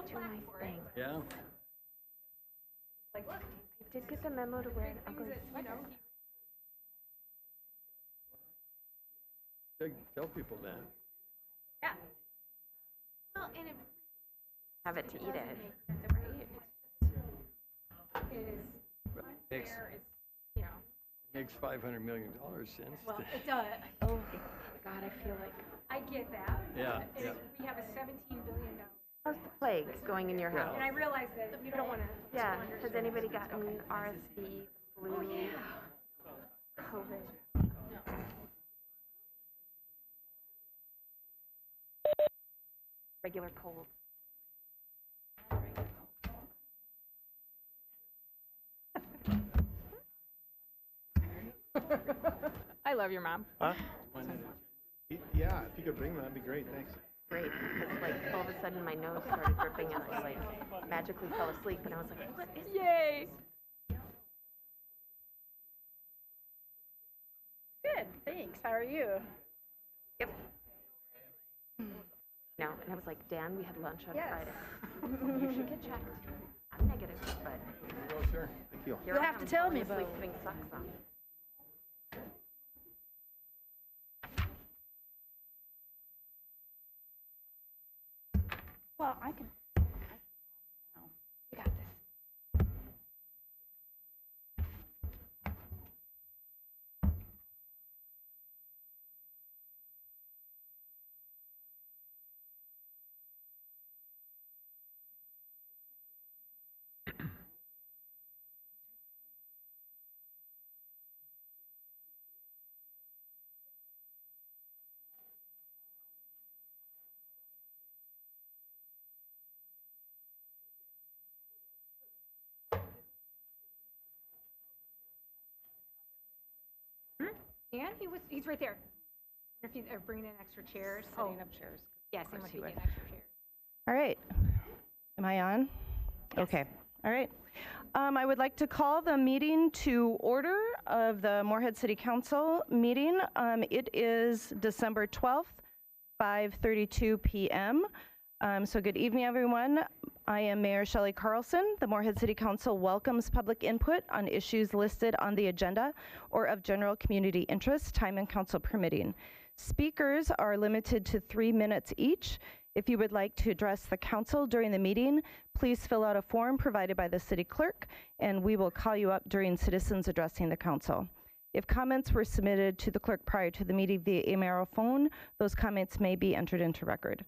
Too nice thing. Yeah. Like, look, I did get the memo to wear an ugly sweater. Tell people that. Yeah. Well, and it have it to eat it. Right? It is. You know. Makes $500 million sense. Well, it does. Oh God, I feel like. I get that. Yeah. Yeah. We have a $17 billion. How's the plague going in your house? And I realize that you don't want to. Yeah. Has anybody gotten RSV, flu, COVID? Regular cold. I love your mom. Huh? Yeah, if you could bring them, that'd be great. Thanks. Great, because like all of a sudden my nose started dripping and I like magically fell asleep and I was like, what is Yay! Good, thanks. How are you? Yep. No, and I was like, Dan, we had lunch on Yes. Friday. You should get checked. I'm negative, but Oh, sure. Thank you. here You'll I have am to tell falling me asleep about- putting socks on. Well, I can. You got this. Dan, he's right there. If you are bringing in extra chairs. Setting up chairs. Yes, course if he you would. get extra chairs. All right. Am I on? Okay. All right. I would like to call the meeting to order of the Moorhead City Council meeting. It is December 12th, 5:32 p.m. So good evening, everyone. I am Mayor Shelley Carlson. The Moorhead City Council welcomes public input on issues listed on the agenda or of general community interest, time and council permitting. Speakers are limited to 3 minutes each. If you would like to address the council during the meeting, please fill out a form provided by the city clerk, and we will call you up during citizens addressing the council. If comments were submitted to the clerk prior to the meeting via email or phone, those comments may be entered into record.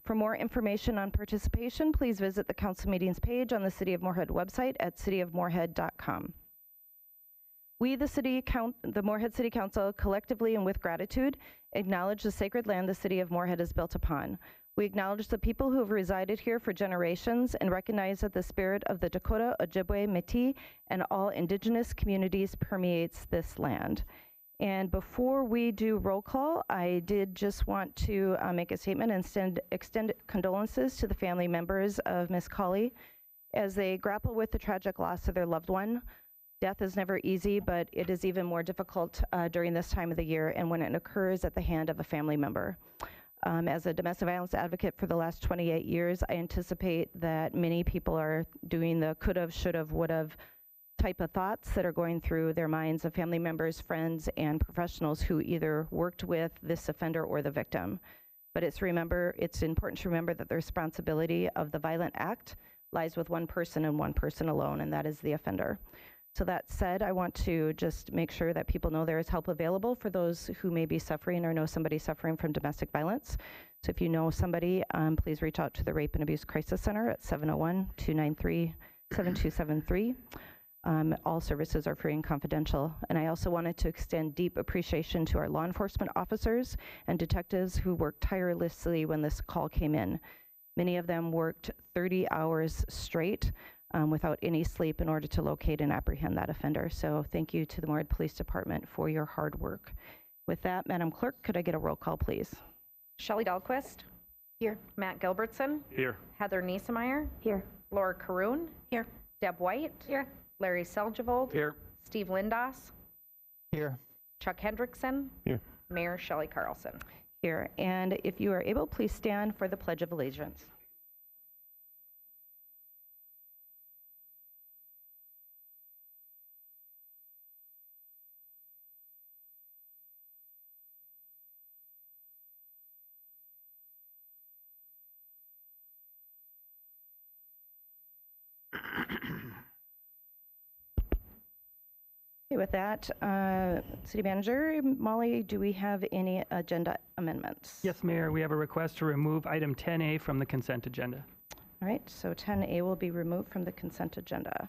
For more information on participation, please visit the council meetings page on the City of Moorhead website at cityofmoorhead.com. We, the Moorhead City Council, collectively and with gratitude, acknowledge the sacred land the City of Moorhead is built upon. We acknowledge the people who have resided here for generations and recognize that the spirit of the Dakota, Ojibwe, Métis, and all indigenous communities permeates this land. And before we do roll call, I did just want to make a statement and extend condolences to the family members of Miss Colley as they grapple with the tragic loss of their loved one. Death is never easy, but it is even more difficult during this time of the year and when it occurs at the hand of a family member. As a domestic violence advocate for the last 28 years, I anticipate that many people are doing the could've, should've, would've type of thoughts that are going through their minds of family members, friends, and professionals who either worked with this offender or the victim. But it's important to remember that the responsibility of the violent act lies with one person and one person alone, and that is the offender. So that said, I want to just make sure that people know there is help available for those who may be suffering or know somebody suffering from domestic violence. So if you know somebody, please reach out to the Rape and Abuse Crisis Center at 701-293-7273. All services are free and confidential. And I also wanted to extend deep appreciation to our law enforcement officers and detectives who worked tirelessly when this call came in. Many of them worked 30 hours straight without any sleep in order to locate and apprehend that offender. So thank you to the Moorhead Police Department for your hard work. With that, Madam Clerk, could I get a roll call, please? Shelley Dahlquist. Here. Matt Gilbertson. Here. Heather Niesemeyer. Here. Laura Caroon. Here. Deb White. Here. Larry Seljevold. Here. Steve Lindas. Here. Chuck Hendrickson. Here. Mayor Shelley Carlson. Here. And if you are able, please stand for the Pledge of Allegiance. Okay, with that, City Manager Molly, do we have any agenda amendments? Yes, Mayor, we have a request to remove item 10A from the consent agenda. All right, so 10A will be removed from the consent agenda.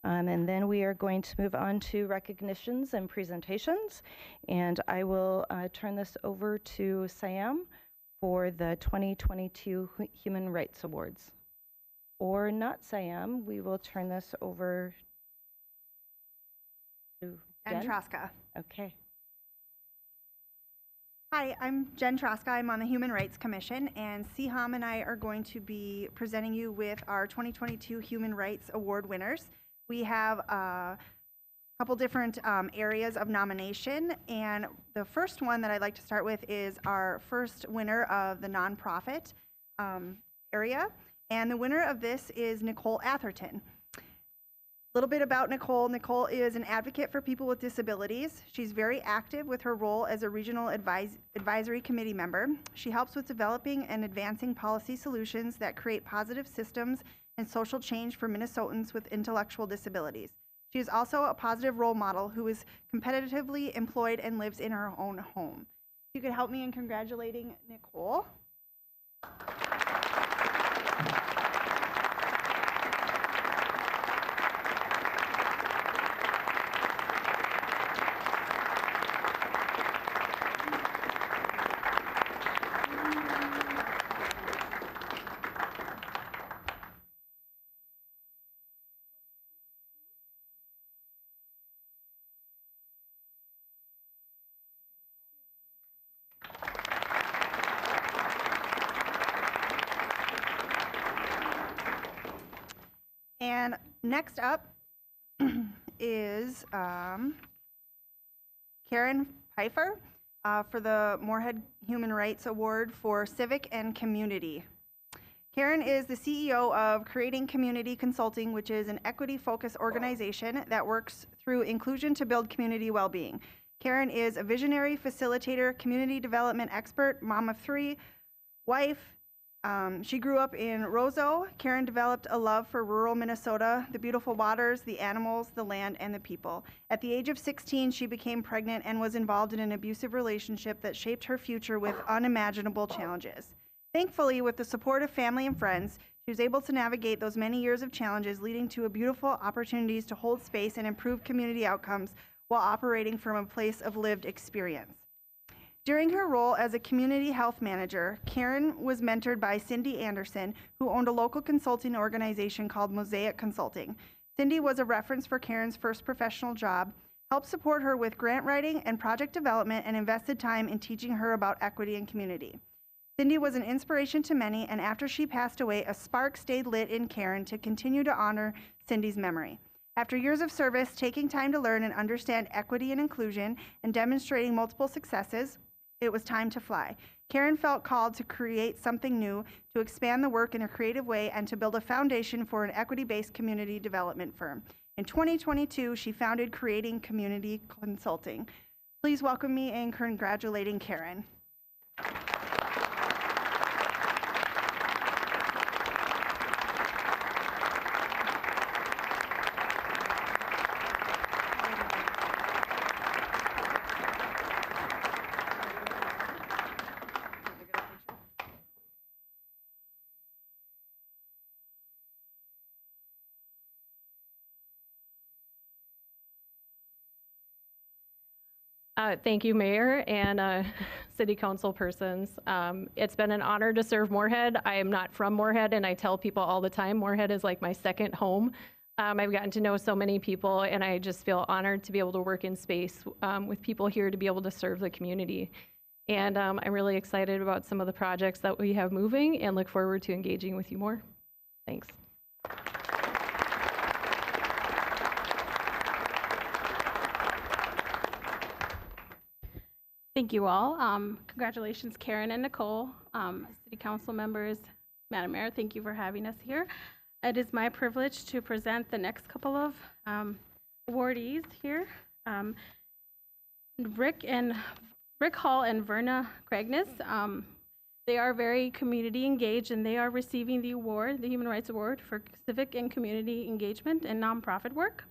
And then we are going to move on to recognitions and presentations. And I will turn this over to Siam for the 2022 Human Rights Awards. Or not Siam, we will turn this over to Jen Jen. Troska. Okay. Hi, I'm Jen Troska. I'm on the Human Rights Commission, and Siham and I are going to be presenting you with our 2022 Human Rights Award winners. We have a couple different areas of nomination, and the first one that I'd like to start with is our first winner of the nonprofit area, and the winner of this is Nicole Atherton. A little bit about Nicole. Nicole is an advocate for people with disabilities. She's very active with her role as a regional advisory committee member. She helps with developing and advancing policy solutions that create positive systems and social change for Minnesotans with intellectual disabilities. She is also a positive role model who is competitively employed and lives in her own home. You could help me in congratulating Nicole. And next up is Karen Pfeiffer for the Moorhead Human Rights Award for Civic and Community. Karen is the CEO of Creating Community Consulting, which is an equity-focused organization that works through inclusion to build community well-being. Karen is a visionary, facilitator, community development expert, mom of 3, wife. She grew up in Roseau. Karen developed a love for rural Minnesota, the beautiful waters, the animals, the land, and the people. At the age of 16, she became pregnant and was involved in an abusive relationship that shaped her future with unimaginable challenges. Thankfully, with the support of family and friends, she was able to navigate those many years of challenges, leading to beautiful opportunities to hold space and improve community outcomes while operating from a place of lived experience. During her role as a community health manager, Karen was mentored by Cindy Anderson, who owned a local consulting organization called Mosaic Consulting. Cindy was a reference for Karen's first professional job, helped support her with grant writing and project development, and invested time in teaching her about equity and community. Cindy was an inspiration to many, and after she passed away, a spark stayed lit in Karen to continue to honor Cindy's memory. After years of service, taking time to learn and understand equity and inclusion, and demonstrating multiple successes, it was time to fly. Karen felt called to create something new, to expand the work in a creative way, and to build a foundation for an equity-based community development firm. In 2022, she founded Creating Community Consulting. Please welcome me in congratulating Karen. Thank you, Mayor and City Council persons. It's been an honor to serve Moorhead. I am not from Moorhead, and I tell people all the time, Moorhead is like my second home. I've gotten to know so many people, and I just feel honored to be able to work in space with people here to be able to serve the community. And I'm really excited about some of the projects that we have moving and look forward to engaging with you more. Thanks. Thank you all. Congratulations, Karen and Nicole, City Council members, Madam Mayor, thank you for having us here. It is my privilege to present the next couple of awardees here. Rick Hall and Verna Cragnis. They are very community engaged, and they are receiving the award, the Human Rights Award for Civic and Community Engagement and Nonprofit Work.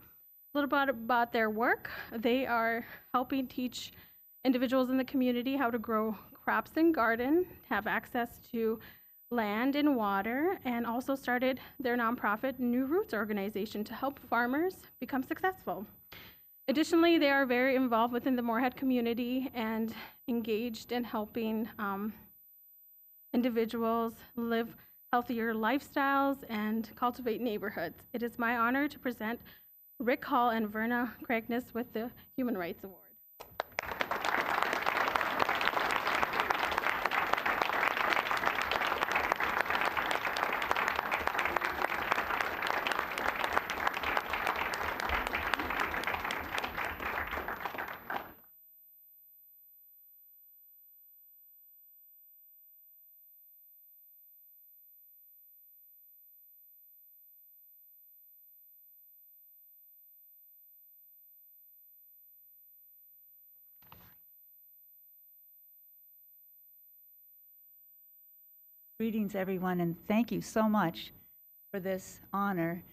little bit about their work. They are helping teach individuals in the community how to grow crops and garden, have access to land and water, and also started their nonprofit New Roots organization to help farmers become successful. Additionally, they are very involved within the Moorhead community and engaged in helping individuals live healthier lifestyles and cultivate neighborhoods. It is my honor to present Rick Hall and Verna Cragness with the Human Rights Award. Greetings, everyone, and thank you so much for this honor.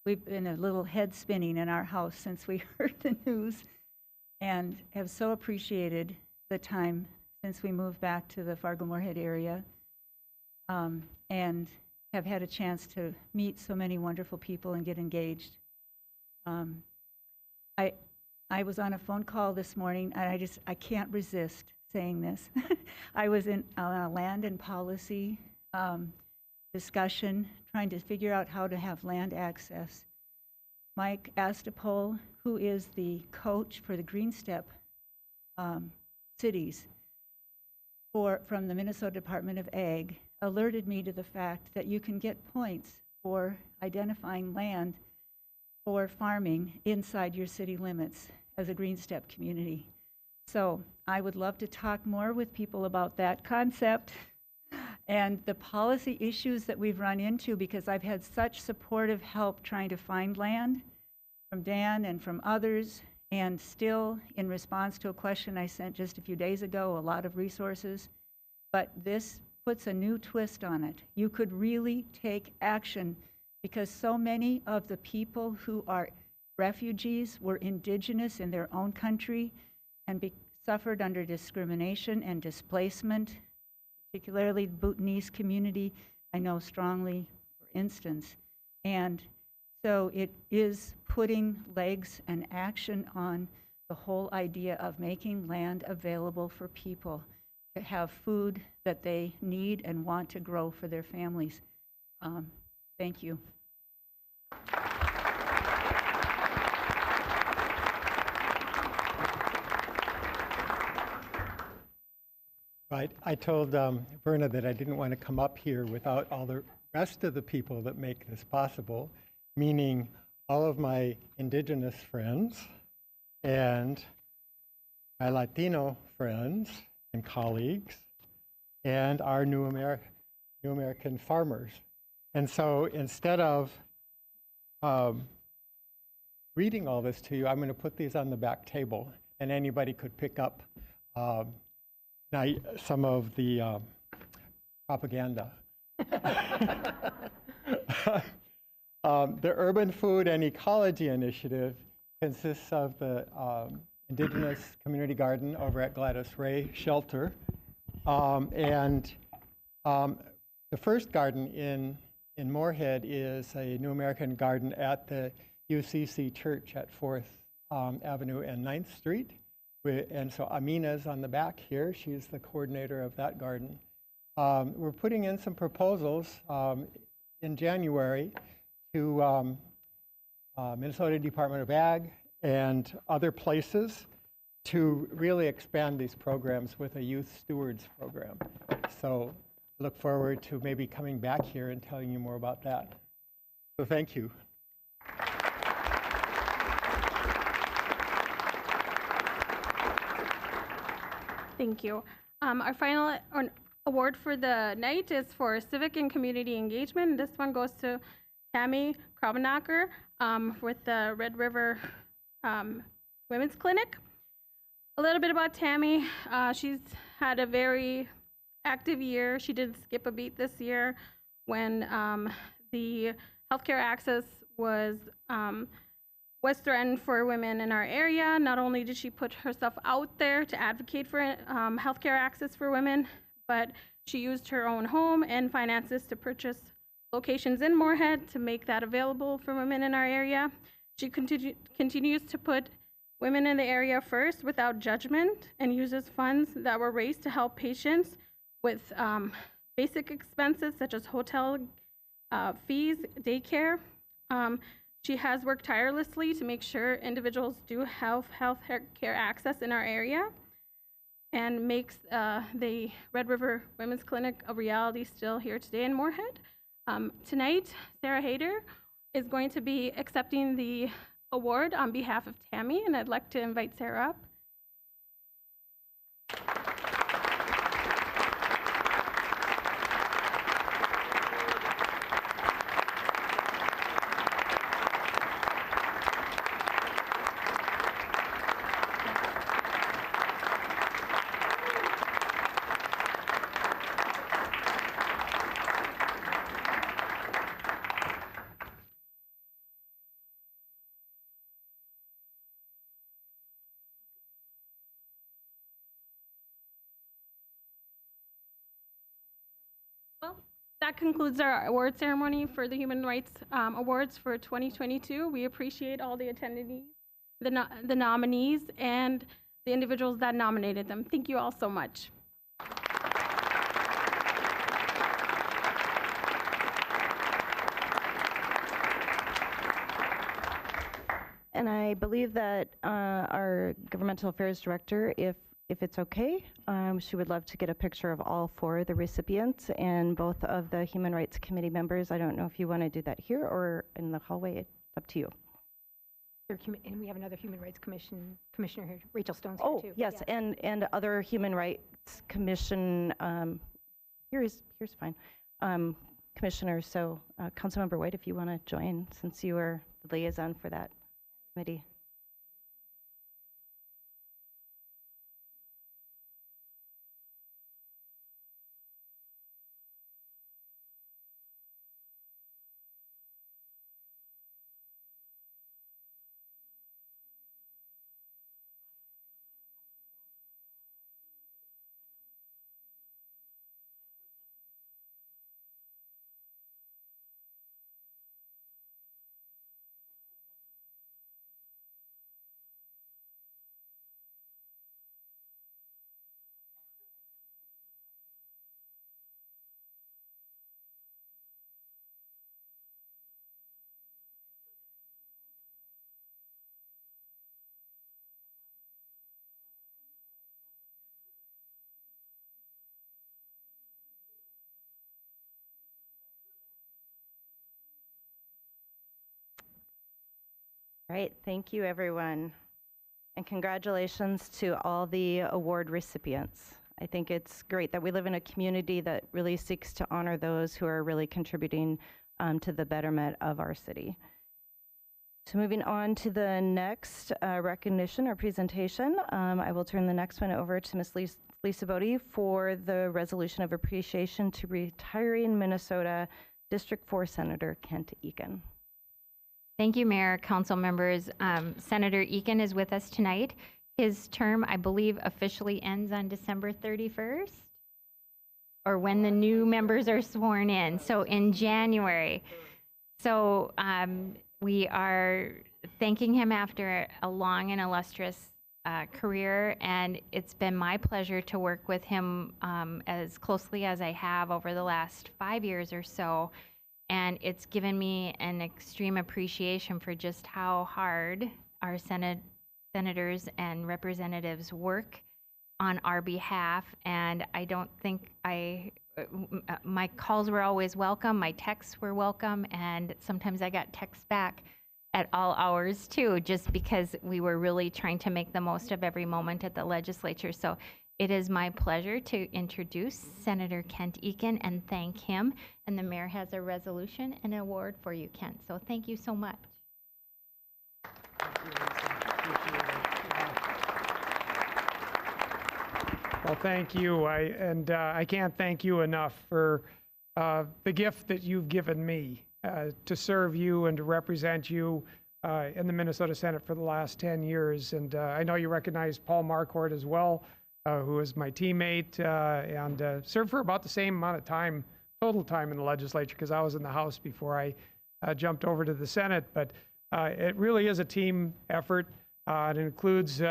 We've been a little head spinning in our house since we heard the news and have so appreciated the time since we moved back to the Fargo-Moorhead area, and have had a chance to meet so many wonderful people and get engaged. I was on a phone call this morning, and I can't resist saying this. I was on a land and policy discussion, trying to figure out how to have land access. Mike Astapol, who is the coach for the Green Step cities from the Minnesota Department of Ag, alerted me to the fact that you can get points for identifying land for farming inside your city limits as a Green Step community. So I would love to talk more with people about that concept and the policy issues that we've run into, because I've had such supportive help trying to find land from Dan and from others, and still in response to a question I sent just a few days ago, a lot of resources. But this puts a new twist on it. You could really take action, because so many of the people who are refugees were indigenous in their own country and suffered under discrimination and displacement, particularly the Bhutanese community, I know strongly, for instance. And so it is putting legs and action on the whole idea of making land available for people to have food that they need and want to grow for their families. Thank you. Right. I told Verna that I didn't want to come up here without all the rest of the people that make this possible, meaning all of my indigenous friends and my Latino friends and colleagues and our new American farmers. And so instead of reading all this to you, I'm going to put these on the back table, and anybody could pick up some of the propaganda. The Urban Food and Ecology Initiative consists of the Indigenous Community Garden over at Gladys Ray Shelter. And the first garden in Moorhead is a New American garden at the UCC Church at 4th Avenue and 9th Street. And so Amina's on the back here. She's the coordinator of that garden. We're putting in some proposals in January to Minnesota Department of Ag and other places to really expand these programs with a youth stewards program. So look forward to maybe coming back here and telling you more about that. So thank you. Thank you. Our final award for the night is for civic and community engagement. This one goes to Tammy Krabbenacker with the Red River Women's Clinic. A little bit about Tammy. She's had a very active year. She didn't skip a beat this year when the healthcare access was was threatened for women in our area. Not only did she put herself out there to advocate for healthcare access for women, but she used her own home and finances to purchase locations in Moorhead to make that available for women in our area. She continues to put women in the area first without judgment and uses funds that were raised to help patients with basic expenses such as hotel fees, daycare. She has worked tirelessly to make sure individuals do have health care access in our area and makes the Red River Women's Clinic a reality still here today in Moorhead. Tonight, Sarah Hayter is going to be accepting the award on behalf of Tammy, and I'd like to invite Sarah up. Well, that concludes our award ceremony for the Human Rights Awards for 2022. We appreciate all the attendees, the nominees, and the individuals that nominated them. Thank you all so much. And I believe that our Governmental Affairs Director, if it's okay, she would love to get a picture of all four of the recipients and both of the Human Rights Committee members. I don't know if you want to do that here or in the hallway. It's up to you. And we have another Human Rights Commissioner here, Rachel Stone's Oh, here too. yes, Yeah. and other Human Rights Commission, here's fine, commissioners. So Councilmember White, if you want to join, since you are the liaison for that committee. All right, thank you, everyone. And congratulations to all the award recipients. I think it's great that we live in a community that really seeks to honor those who are really contributing to the betterment of our city. So moving on to the next recognition or presentation, I will turn the next one over to Ms. Lisa Bodie for the resolution of appreciation to retiring Minnesota District 4 Senator Kent Eakin. Thank you, Mayor, Council members. Senator Eakin is with us tonight. His term, I believe, officially ends on December 31st, or when the new members are sworn in, so in January. So we are thanking him after a long and illustrious career, and it's been my pleasure to work with him as closely as I have over the last 5 years or so. And it's given me an extreme appreciation for just how hard our senators and representatives work on our behalf. And I don't think my calls were always welcome, my texts were welcome, and sometimes I got texts back at all hours too, just because we were really trying to make the most of every moment at the legislature. So it is my pleasure to introduce Senator Kent Eakin and thank him. And the mayor has a resolution and an award for you, Kent. So thank you so much. Well, thank you. I can't thank you enough for the gift that you've given me to serve you and to represent you in the Minnesota Senate for the last 10 years. And I know you recognize Paul Marquardt as well, who is my teammate and served for about the same amount of time, total time in the legislature, because I was in the House before I jumped over to the Senate. But it really is a team effort. It includes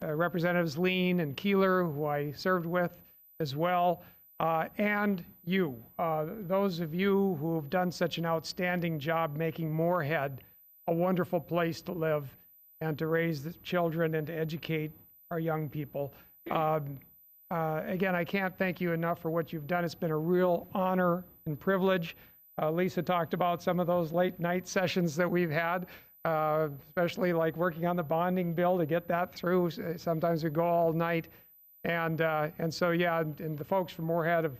Representatives Lean and Keeler, who I served with as well, and you, those of you who have done such an outstanding job making Moorhead a wonderful place to live and to raise the children and to educate our young people. Again, I can't thank you enough for what you've done. It's been a real honor and privilege. Lisa talked about some of those late night sessions that we've had, especially like working on the bonding bill to get that through. Sometimes we go all night. And so, yeah, and the folks from Moorhead have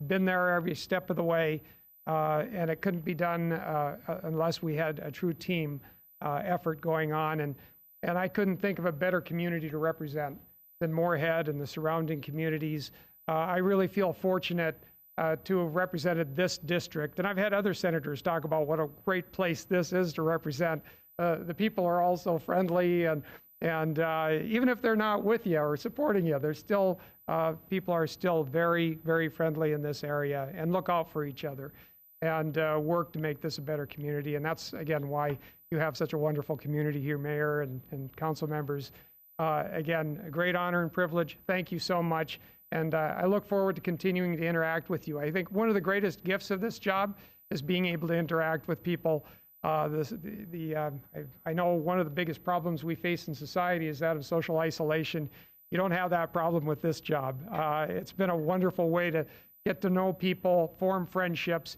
been there every step of the way. And it couldn't be done unless we had a true team effort going on. And I couldn't think of a better community to represent than Moorhead and the surrounding communities. I really feel fortunate to have represented this district. And I've had other senators talk about what a great place this is to represent. The people are all so friendly, and even if they're not with you or supporting you, they're still, people are still very, very friendly in this area and look out for each other and work to make this a better community. And that's, again, why you have such a wonderful community here, Mayor and council members. Again, a great honor and privilege. Thank you so much. And I look forward to continuing to interact with you. I think one of the greatest gifts of this job is being able to interact with people. I know one of the biggest problems we face in society is that of social isolation. You don't have that problem with this job. It's been a wonderful way to get to know people, form friendships,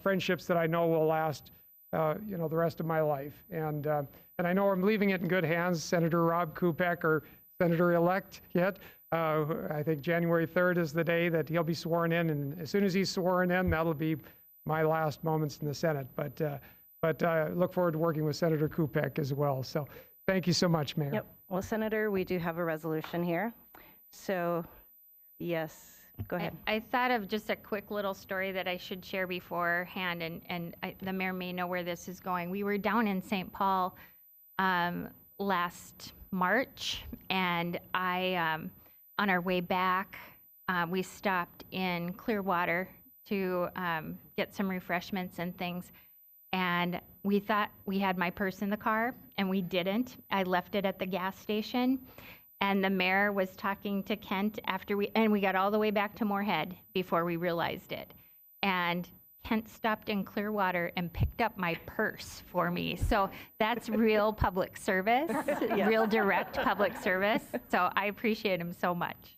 friendships that I know will last, the rest of my life. And I know I'm leaving it in good hands. Senator Rob Kupek, or Senator-elect yet. I think January 3rd is the day that he'll be sworn in, and as soon as he's sworn in, that'll be my last moments in the Senate. But I look forward to working with Senator Kupek as well. So thank you so much, Mayor. Yep. Well, Senator, we do have a resolution here. So, yes, go ahead. I thought of just a quick little story that I should share beforehand, and the mayor may know where this is going. We were down in St. Paul last March, and on our way back, we stopped in Clearwater to get some refreshments and things. And we thought we had my purse in the car, and we didn't. I left it at the gas station. And the mayor was talking to Kent after we got all the way back to Moorhead before we realized it. And Kent stopped in Clearwater and picked up my purse for me. So that's real public service, real direct public service. So I appreciate him so much.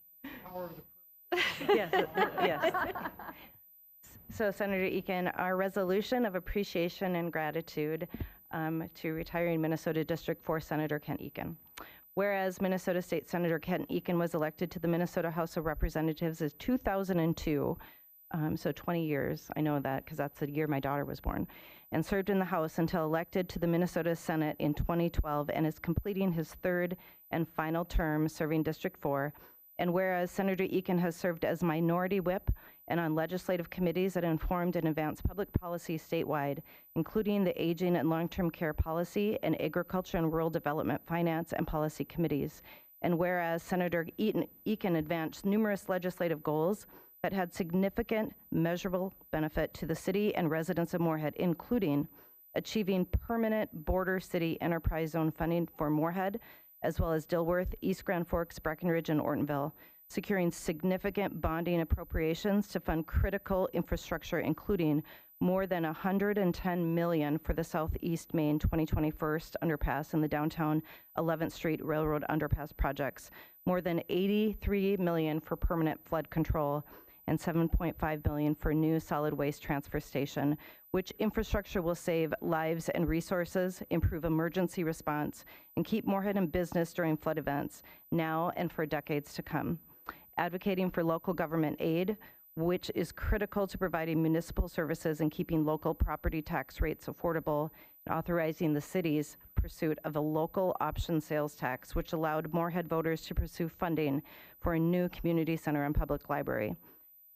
Yes, yes. So, Senator Eakin, our resolution of appreciation and gratitude to retiring Minnesota District 4 Senator Kent Eakin. Whereas Minnesota State Senator Kent Eakin was elected to the Minnesota House of Representatives in 2002, so 20 years, I know that because that's the year my daughter was born, and served in the House until elected to the Minnesota Senate in 2012 and is completing his third and final term serving District 4. And whereas Senator Eakin has served as minority whip and on legislative committees that informed and advanced public policy statewide, including the Aging and Long-Term Care Policy and Agriculture and Rural Development Finance and Policy Committees. And whereas Senator Eakin advanced numerous legislative goals that had significant measurable benefit to the city and residents of Moorhead, including achieving permanent border city enterprise zone funding for Moorhead, as well as Dilworth, East Grand Forks, Breckenridge, and Ortonville, securing significant bonding appropriations to fund critical infrastructure, including more than $110 million for the Southeast Main 2021 underpass and the downtown 11th Street Railroad underpass projects, more than $83 million for permanent flood control, and $7.5 billion for new solid waste transfer station, which infrastructure will save lives and resources, improve emergency response, and keep Moorhead in business during flood events now and for decades to come. Advocating for local government aid, which is critical to providing municipal services and keeping local property tax rates affordable, and authorizing the city's pursuit of a local option sales tax, which allowed Moorhead voters to pursue funding for a new community center and public library.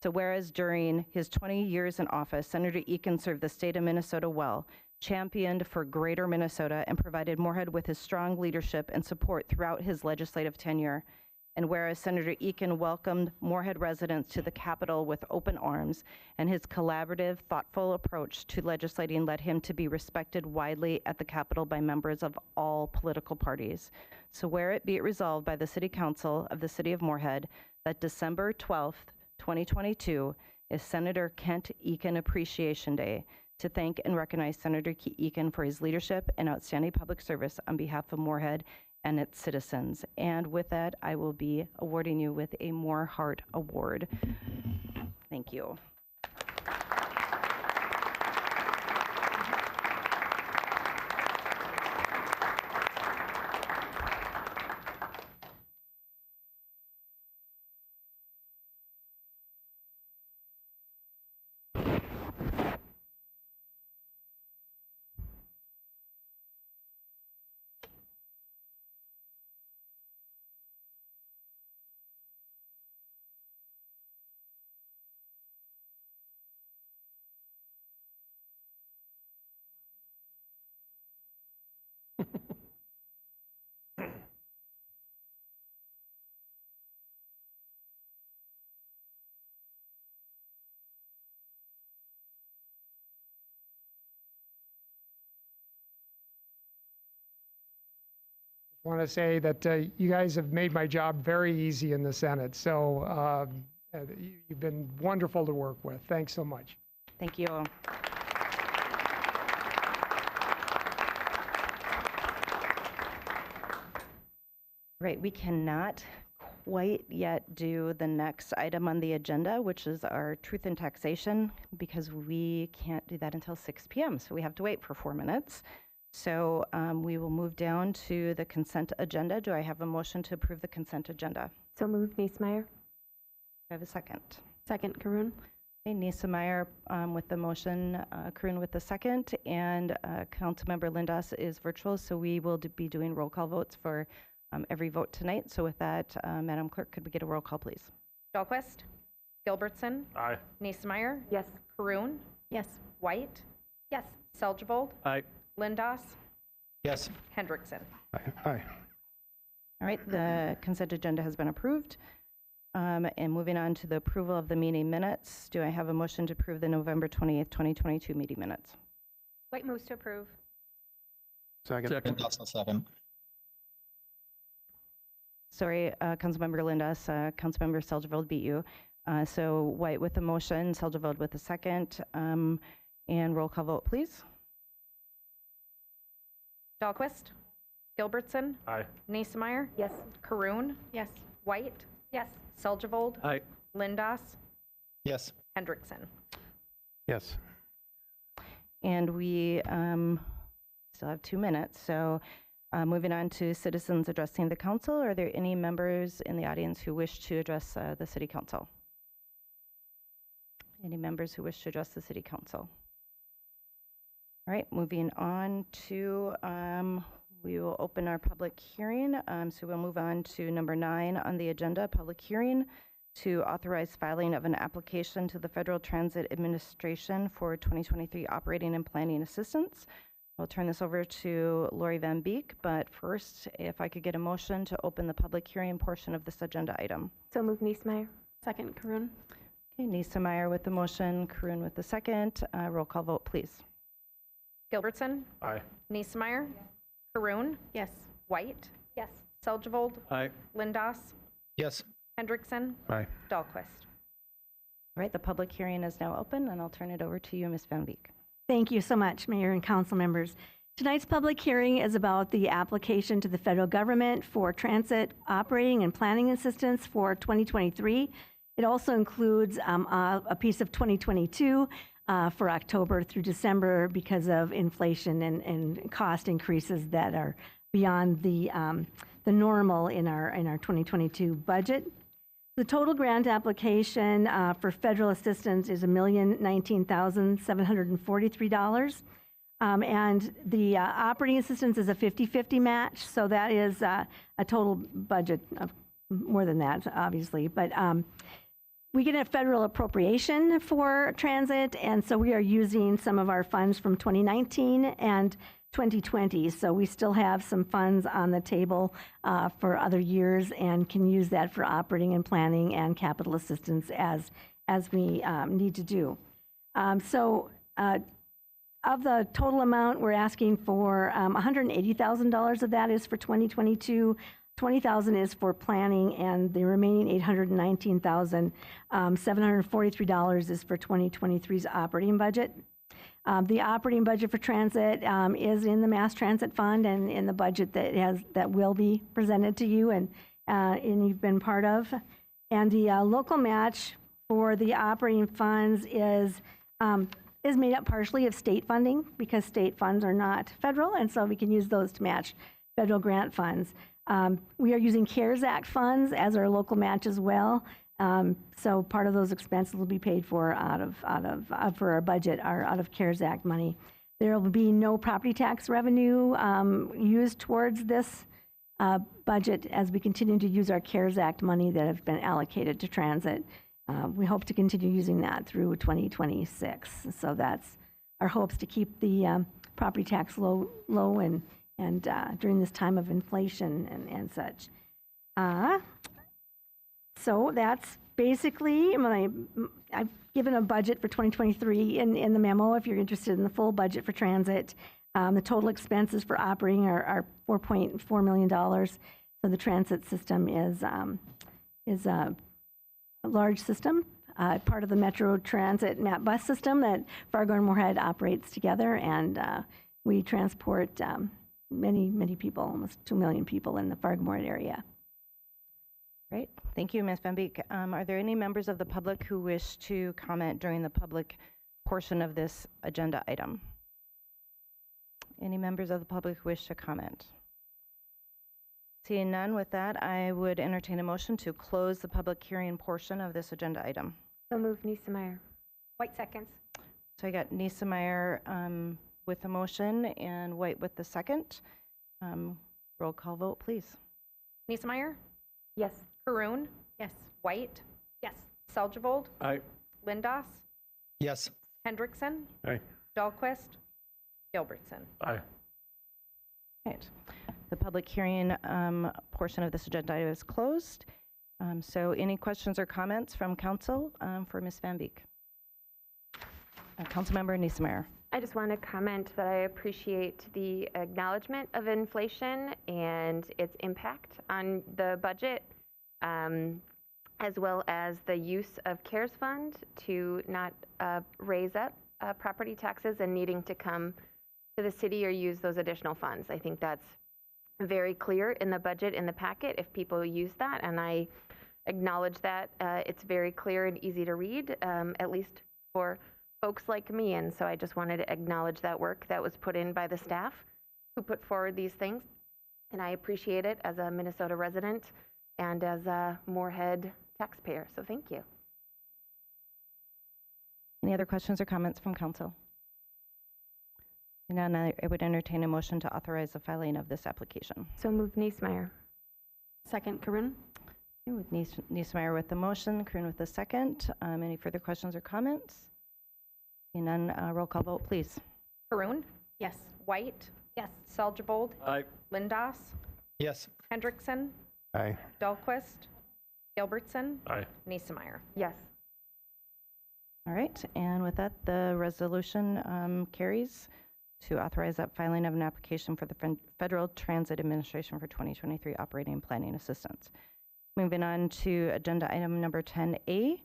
So whereas during his 20 years in office, Senator Eakin served the state of Minnesota well, championed for greater Minnesota, and provided Moorhead with his strong leadership and support throughout his legislative tenure. And whereas Senator Eakin welcomed Moorhead residents to the Capitol with open arms, and his collaborative, thoughtful approach to legislating led him to be respected widely at the Capitol by members of all political parties. So where it be it resolved by the City Council of the City of Moorhead that December 12th, 2022 is Senator Kent Eakin Appreciation Day, to thank and recognize Senator Eakin for his leadership and outstanding public service on behalf of Moorhead and its citizens. And with that, I will be awarding you with a Moorhead Award. Thank you. Want to say that you guys have made my job very easy in the Senate. So you've been wonderful to work with. Thanks so much. Thank you. Right, we cannot quite yet do the next item on the agenda, which is our truth in taxation, because we can't do that until 6 p.m. So we have to wait for 4 minutes. So we will move down to the consent agenda. Do I have a motion to approve the consent agenda? So moved, Niesmeyer. Do I have a second? Second, Karun. Okay, Niesmeyer with the motion, Karun with the second, and Councilmember Lindas is virtual, so we will be doing roll call votes for every vote tonight. So with that, Madam Clerk, could we get a roll call, please? Dahlquist, Gilbertson, Aye. Niesmeyer, Yes. Karun, Yes. White, Yes. Seljevold, Aye. Lindas, Yes. Hendrickson. Aye. All right, the consent agenda has been approved. And moving on to the approval of the meeting minutes, do I have a motion to approve the November 28th, 2022 meeting minutes? White moves to approve. Second. Second. Sorry, Councilmember Lindas, Councilmember Seljevold beat you. So White with the motion, Seljevold with the second, and roll call vote, please. Dahlquist, Gilbertson, Aye. Niesmeyer, Yes. Karun, Yes. White, Yes. Seljevold, Aye. Lindas, Yes. Hendrickson. Yes. And we still have 2 minutes. So moving on to citizens addressing the council. Are there any members in the audience who wish to address the city council? Any members who wish to address the city council? All right, moving on to, we will open our public hearing. So we'll move on to number 9 on the agenda, public hearing to authorize filing of an application to the Federal Transit Administration for 2023 operating and planning assistance. I'll turn this over to Lori Van Beek, but first, if I could get a motion to open the public hearing portion of this agenda item. So moved, Niesmeyer. Second, Karun. Okay, Niesmeyer with the motion, Karun with the second. Roll call vote, please. Gilbertson, Aye. Niesmeyer, Karun, Yes. White, Yes. Seljevold, Aye. Lindas, Yes. Hendrickson, Aye. Dahlquist. All right, the public hearing is now open, and I'll turn it over to you, Ms. Van Beek. Thank you so much, Mayor and council members. Tonight's public hearing is about the application to the federal government for transit operating and planning assistance for 2023. It also includes a piece of 2022 for October through December because of inflation and cost increases that are beyond the normal in our 2022 budget. The total grant application for federal assistance is $1,019,743. And the operating assistance is a 50-50 match, so that is a total budget of more than that, obviously. But we get a federal appropriation for transit, and so we are using some of our funds from 2019 and 2020. So we still have some funds on the table for other years and can use that for operating and planning and capital assistance as we need to do. Of the total amount, we're asking for $180,000 of that is for 2022. $20,000 is for planning, and the remaining $819,743 is for 2023's operating budget. The operating budget for transit is in the Mass Transit Fund and in the budget that will be presented to you and you've been part of. And the local match for the operating funds is made up partially of state funding because state funds are not federal, and so we can use those to match federal grant funds. We are using CARES Act funds as our local match as well. So part of those expenses will be paid for for our budget, out of CARES Act money. There will be no property tax revenue used towards this budget as we continue to use our CARES Act money that have been allocated to transit. We hope to continue using that through 2026. So that's our hopes, to keep the property tax low and during this time of inflation and such. So that's basically, I've given a budget for 2023 in the memo if you're interested in the full budget for transit. The total expenses for operating are $4.4 million. So the transit system is a large system, part of the Metro Transit MAP bus system that Fargo and Moorhead operates together, and we transport many people, almost 2 million people in the Fargo-Moorhead area. Great. Thank you, Ms. Van Beek. Are there any members of the public who wish to comment during the public portion of this agenda item? Any members of the public who wish to comment? Seeing none, with that, I would entertain a motion to close the public hearing portion of this agenda item. So moved, Niesemeyer. White seconds. So I got Niesemeyer with the motion and White with the second. Roll call vote, please. Niesemeyer, Yes. Karoon, Yes. White, Yes. Seljevold, Aye. Lindos, Yes. Hendrickson, Aye. Dahlquist, Gilbertson. Aye. Right. The public hearing portion of this agenda item is closed. So any questions or comments from council for Ms. Van Beek? Councilmember Niesemeyer. I just want to comment that I appreciate the acknowledgement of inflation and its impact on the budget, as well as the use of CARES Fund to not raise up property taxes and needing to come to the city or use those additional funds. I think that's very clear in the budget in the packet if people use that, and I acknowledge that. It's very clear and easy to read, at least for folks like me, and so I just wanted to acknowledge that work that was put in by the staff who put forward these things, and I appreciate it as a Minnesota resident and as a Moorhead taxpayer, so thank you. Any other questions or comments from council? And now I would entertain a motion to authorize the filing of this application. So moved, Niesemeyer. Second, Karun. Okay, with Niesemeyer with the motion, Kroon with the second. Any further questions or comments? Seeing none, roll call vote, please. Karoon, Yes. White, Yes. Seljevold, Aye. Lindos, Yes. Hendrickson, Aye. Dahlquist, Gilbertson, Aye. Niesemeyer. Yes. All right, and with that, the resolution carries to authorize that filing of an application for the Federal Transit Administration for 2023 Operating and Planning Assistance. Moving on to agenda item number 10A,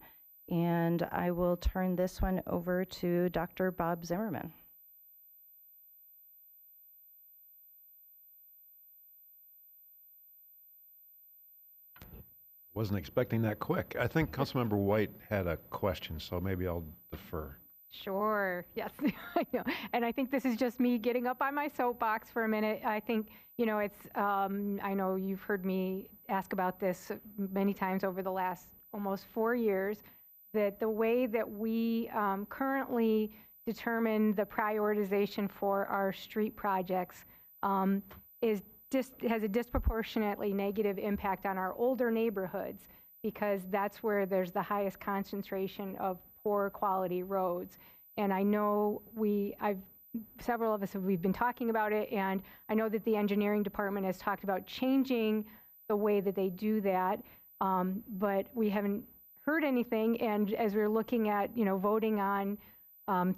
and I will turn this one over to Dr. Bob Zimmerman. Wasn't expecting that quick. I think Councilmember White had a question, so maybe I'll defer. Sure, yes, I know. And I think this is just me getting up on my soapbox for a minute. I think, it's, I know you've heard me ask about this many times over the last almost 4 years, that the way that we currently determine the prioritization for our street projects has a disproportionately negative impact on our older neighborhoods. because that's where there's the highest concentration of poor quality roads. And I know several of us we've been talking about it, and I know that the engineering department has talked about changing the way that they do that, but we haven't heard anything. And as we're looking at, voting on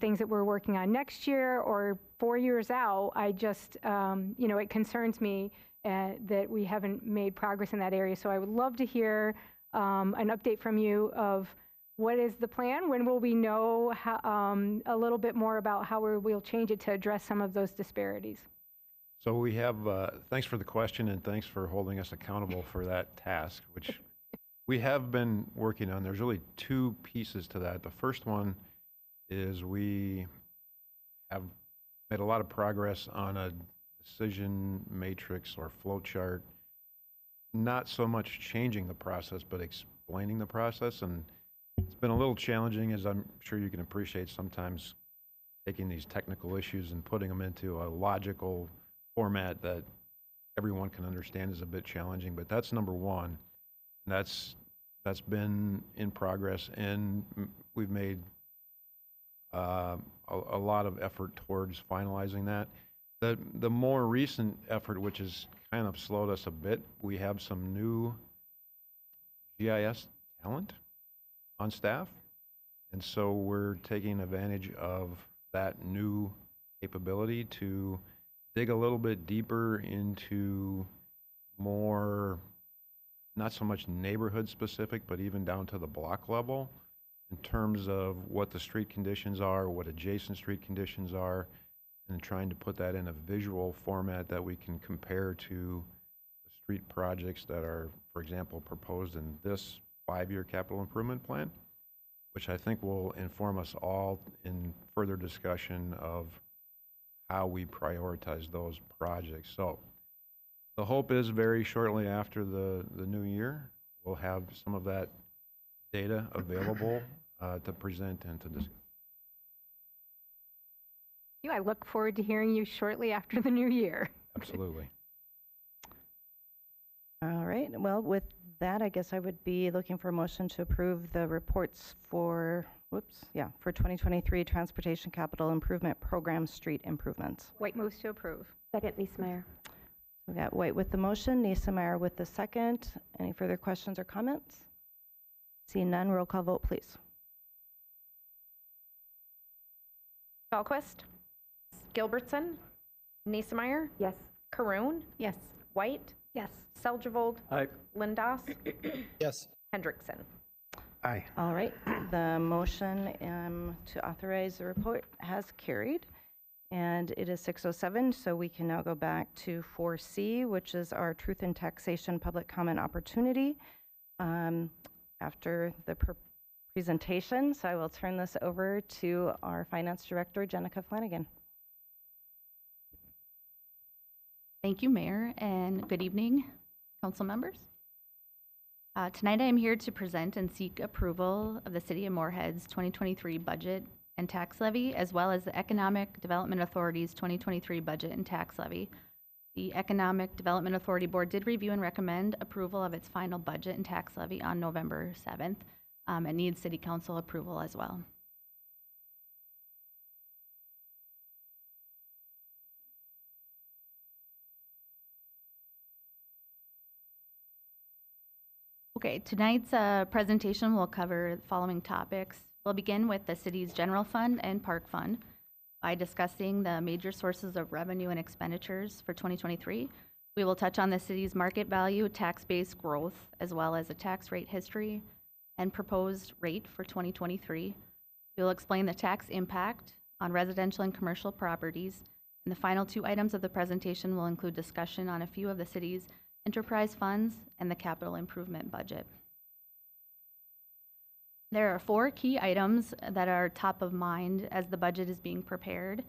things that we're working on next year or 4 years out, I just, it concerns me that we haven't made progress in that area. So I would love to hear an update from you of what is the plan? When will we know a little bit more about how we'll change it to address some of those disparities? So we have, thanks for the question and thanks for holding us accountable for that task, which we have been working on. There's really two pieces to that. The first one is we have made a lot of progress on a decision matrix or flow chart, not so much changing the process, but explaining the process. And it's been a little challenging, as I'm sure you can appreciate, sometimes taking these technical issues and putting them into a logical format that everyone can understand is a bit challenging, but that's number one. And that's been in progress, and we've made a lot of effort towards finalizing that. The more recent effort, which has kind of slowed us a bit, we have some new GIS talent on staff, and so we're taking advantage of that new capability to dig a little bit deeper into more, not so much neighborhood specific, but even down to the block level in terms of what the street conditions are, what adjacent street conditions are, and trying to put that in a visual format that we can compare to the street projects that are, for example, proposed in this 5-year capital improvement plan, which I think will inform us all in further discussion of how we prioritize those projects. So the hope is very shortly after the new year, we'll have some of that data available to present and to discuss. I look forward to hearing you shortly after the new year. Absolutely. All right. Well, with that, I guess I would be looking for a motion to approve the reports for 2023 Transportation Capital Improvement Program street improvements. White moves to approve. Second, Niesmeyer. We got White with the motion, Niesemeyer with the second. Any further questions or comments? Seeing none, roll call vote, please. Dahlquist, Gilbertson, Niesemeyer, Yes. Caroon, Yes. White, Yes. Seljevold, Aye. Lindos, Yes. Hendrickson. Aye. All right. The motion to authorize the report has carried. And it is 6:07, so we can now go back to 4C, which is our Truth in Taxation public comment opportunity. After the presentation, so I will turn this over to our Finance Director, Jenica Flanagan. Thank you, Mayor, and good evening, council members. Tonight I am here to present and seek approval of the City of Moorhead's 2023 budget and tax levy, as well as the Economic Development Authority's 2023 budget and tax levy. The Economic Development Authority Board did review and recommend approval of its final budget and tax levy on November 7th. It needs City Council approval as well. Okay, tonight's presentation will cover the following topics. We'll begin with the city's general fund and park fund by discussing the major sources of revenue and expenditures for 2023. We will touch on the city's market value, tax-based growth, as well as a tax rate history and proposed rate for 2023. We will explain the tax impact on residential and commercial properties. And the final two items of the presentation will include discussion on a few of the city's enterprise funds and the capital improvement budget. There are 4 key items that are top of mind as the budget is being prepared.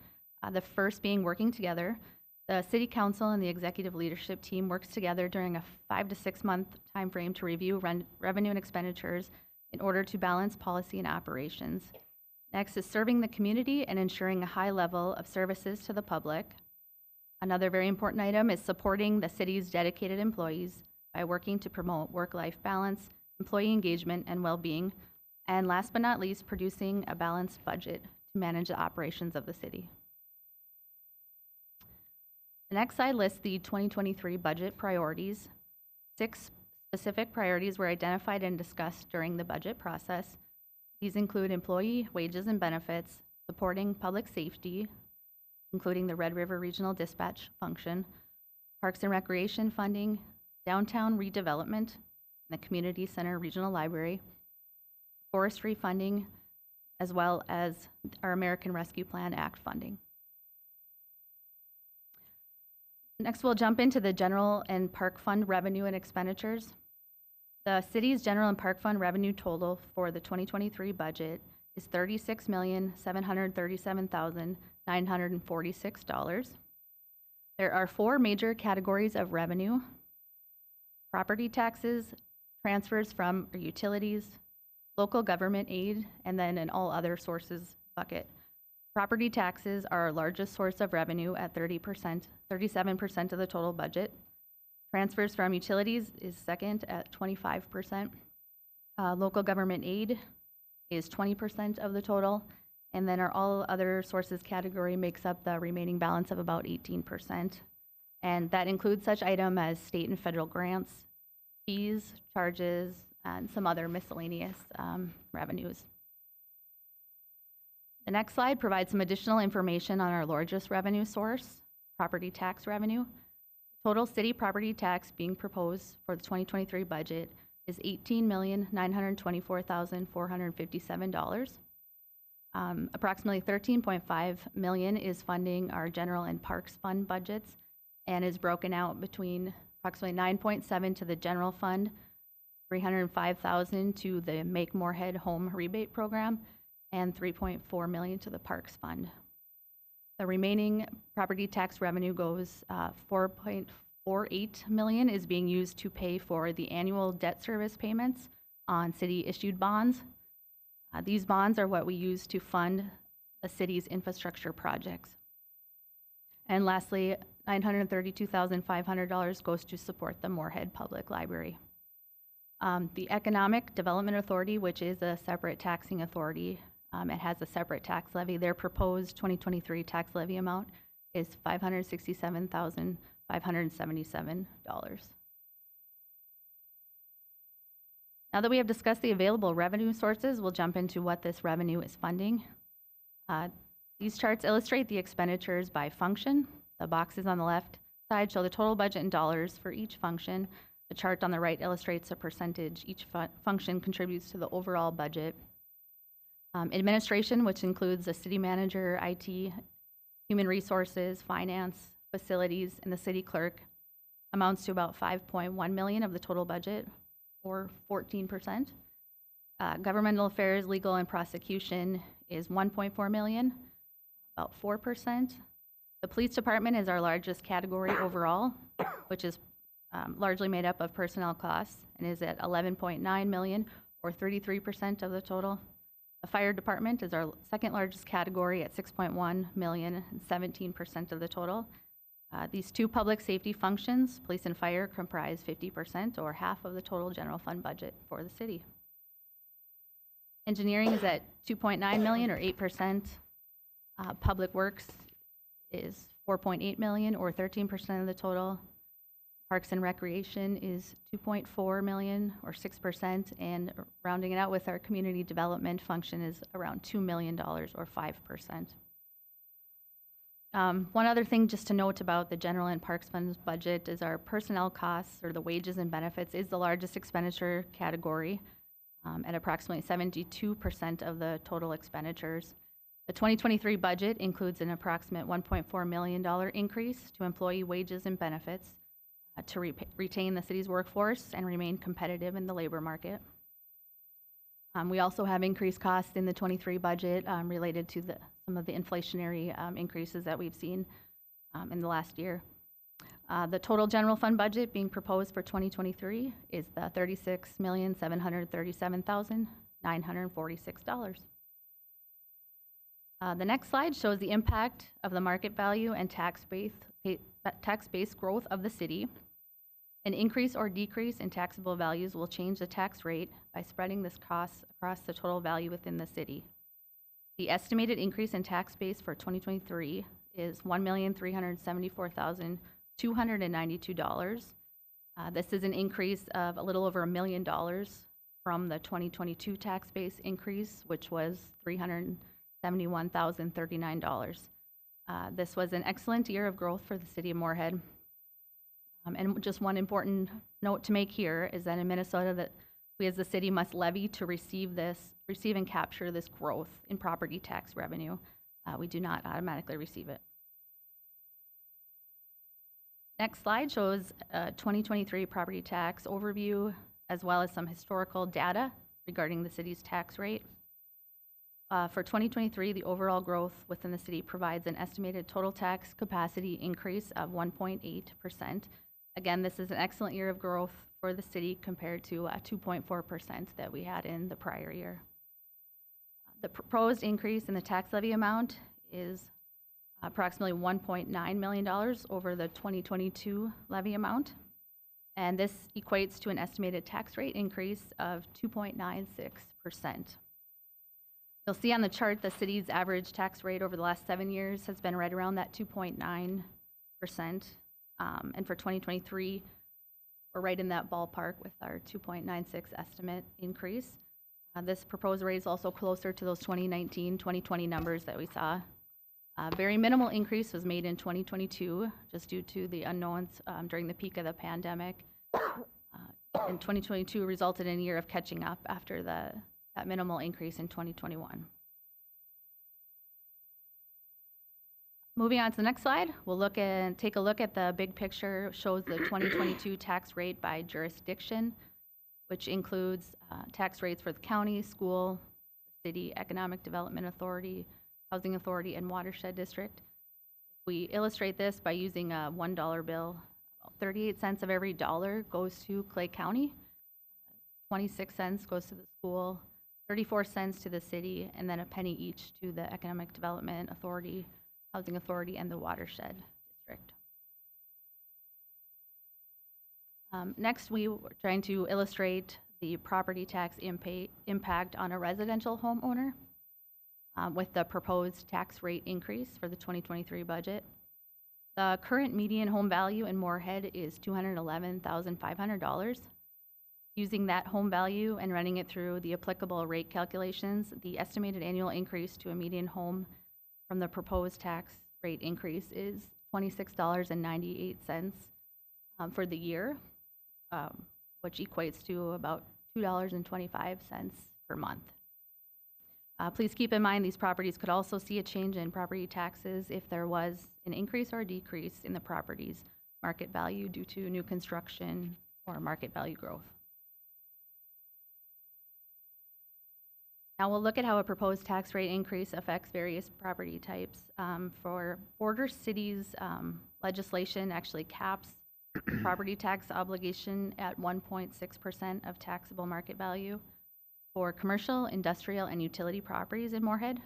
The first being working together. The City Council and the executive leadership team works together during a 5 to 6 month timeframe to review revenue and expenditures in order to balance policy and operations. Next is serving the community and ensuring a high level of services to the public. Another very important item is supporting the city's dedicated employees by working to promote work-life balance employee engagement and well-being, and last but not least, producing a balanced budget to manage the operations of the city. The next slide lists the 2023 budget priorities. 6 specific priorities were identified and discussed during the budget process. These include employee wages and benefits, supporting public safety, including the Red River Regional Dispatch function, parks and recreation funding, downtown redevelopment, the Community Center Regional Library, forestry funding, as well as our American Rescue Plan Act funding. Next, we'll jump into the general and park fund revenue and expenditures. The city's general and park fund revenue total for the 2023 budget is $36,737,946. There are 4 major categories of revenue: property taxes, transfers from utilities, local government aid, and then an all other sources bucket. Property taxes are our largest source of revenue at 37% of the total budget. Transfers from utilities is second at 25%. Local government aid is 20% of the total. And then our all other sources category makes up the remaining balance of about 18%. And that includes such items as state and federal grants, fees, charges, and some other miscellaneous revenues. The next slide provides some additional information on our largest revenue source, property tax revenue. Total city property tax being proposed for the 2023 budget is $18,924,457. Approximately $13.5 million is funding our general and parks fund budgets and is broken out between approximately 9.7 to the general fund, $305,000 to the Make Moorhead Home Rebate Program, and $3.4 million to the Parks Fund. The remaining property tax revenue goes, $4.48 million is being used to pay for the annual debt service payments on city-issued bonds. These bonds are what we use to fund the city's infrastructure projects. And lastly, $932,500 goes to support the Moorhead Public Library. The Economic Development Authority, which is a separate taxing authority, it has a separate tax levy. Their proposed 2023 tax levy amount is $567,577. Now that we have discussed the available revenue sources, we'll jump into what this revenue is funding. These charts illustrate the expenditures by function. The boxes on the left side show the total budget in dollars for each function. The chart on the right illustrates the percentage each function contributes to the overall budget. Administration, which includes the city manager, IT, human resources, finance, facilities, and the city clerk, amounts to about $5.1 million of the total budget, or 14%. Governmental affairs, legal, and prosecution is $1.4 million, about 4%. The police department is our largest category overall, which is largely made up of personnel costs and is at $11.9 million, or 33% of the total. The fire department is our second largest category at $6.1 million, and 17% of the total. These 2 public safety functions, police and fire, comprise 50%, or half of the total general fund budget for the city. Engineering is at $2.9 million, or 8%. Public works is $4.8 million, or 13% of the total. Parks and recreation is $2.4 million, or 6%, and rounding it out with our community development function is around $2 million, or 5%. One other thing just to note about the general and parks funds budget is our personnel costs, or the wages and benefits, is the largest expenditure category at approximately 72% of the total expenditures. The 2023 budget includes an approximate $1.4 million increase to employee wages and benefits to retain the city's workforce and remain competitive in the labor market. We also have increased costs in the 23 budget related to some of the inflationary increases that we've seen in the last year. The total general fund budget being proposed for 2023 is the $36,737,946. The next slide shows the impact of the market value and tax-based growth of the city. An increase or decrease in taxable values will change the tax rate by spreading this cost across the total value within the city. The estimated increase in tax base for 2023 is $1,374,292. This is an increase of a little over $1 million from the 2022 tax base increase, which was $371,039. This was an excellent year of growth for the city of Moorhead. And just one important note to make here is that in Minnesota, that we as the city must levy to receive and capture this growth in property tax revenue. We do not automatically receive it. Next slide shows a 2023 property tax overview, as well as some historical data regarding the city's tax rate. For 2023, the overall growth within the city provides an estimated total tax capacity increase of 1.8%. Again, this is an excellent year of growth for the city compared to 2.4% that we had in the prior year. The proposed increase in the tax levy amount is approximately $1.9 million over the 2022 levy amount. And this equates to an estimated tax rate increase of 2.96%. You'll see on the chart the city's average tax rate over the last 7 years has been right around that 2.9%. And for 2023, we're right in that ballpark with our 2.96 estimate increase. This proposed rate is also closer to those 2019, 2020 numbers that we saw. Very minimal increase was made in 2022, just due to the unknowns during the peak of the pandemic. And 2022 resulted in a year of catching up after that minimal increase in 2021. Moving on to the next slide, we'll take a look at the big picture. Shows the 2022 tax rate by jurisdiction, which includes tax rates for the county, school, city, economic development authority, housing authority, and watershed district. We illustrate this by using a $1 bill. 38 cents of every dollar goes to Clay County, 26 cents goes to the school, 34 cents to the city, and then a penny each to the economic development authority, housing authority, and the watershed district. Next, we were trying to illustrate the property tax impact on a residential homeowner with the proposed tax rate increase for the 2023 budget. The current median home value in Moorhead is $211,500. Using that home value and running it through the applicable rate calculations, the estimated annual increase to a median home from the proposed tax rate increase is $26.98 for the year, which equates to about $2.25 per month. Please keep in mind these properties could also see a change in property taxes if there was an increase or decrease in the property's market value due to new construction or market value growth. Now we'll look at how a proposed tax rate increase affects various property types. For border cities, legislation actually caps property tax obligation at 1.6% of taxable market value for commercial, industrial, and utility properties in Moorhead.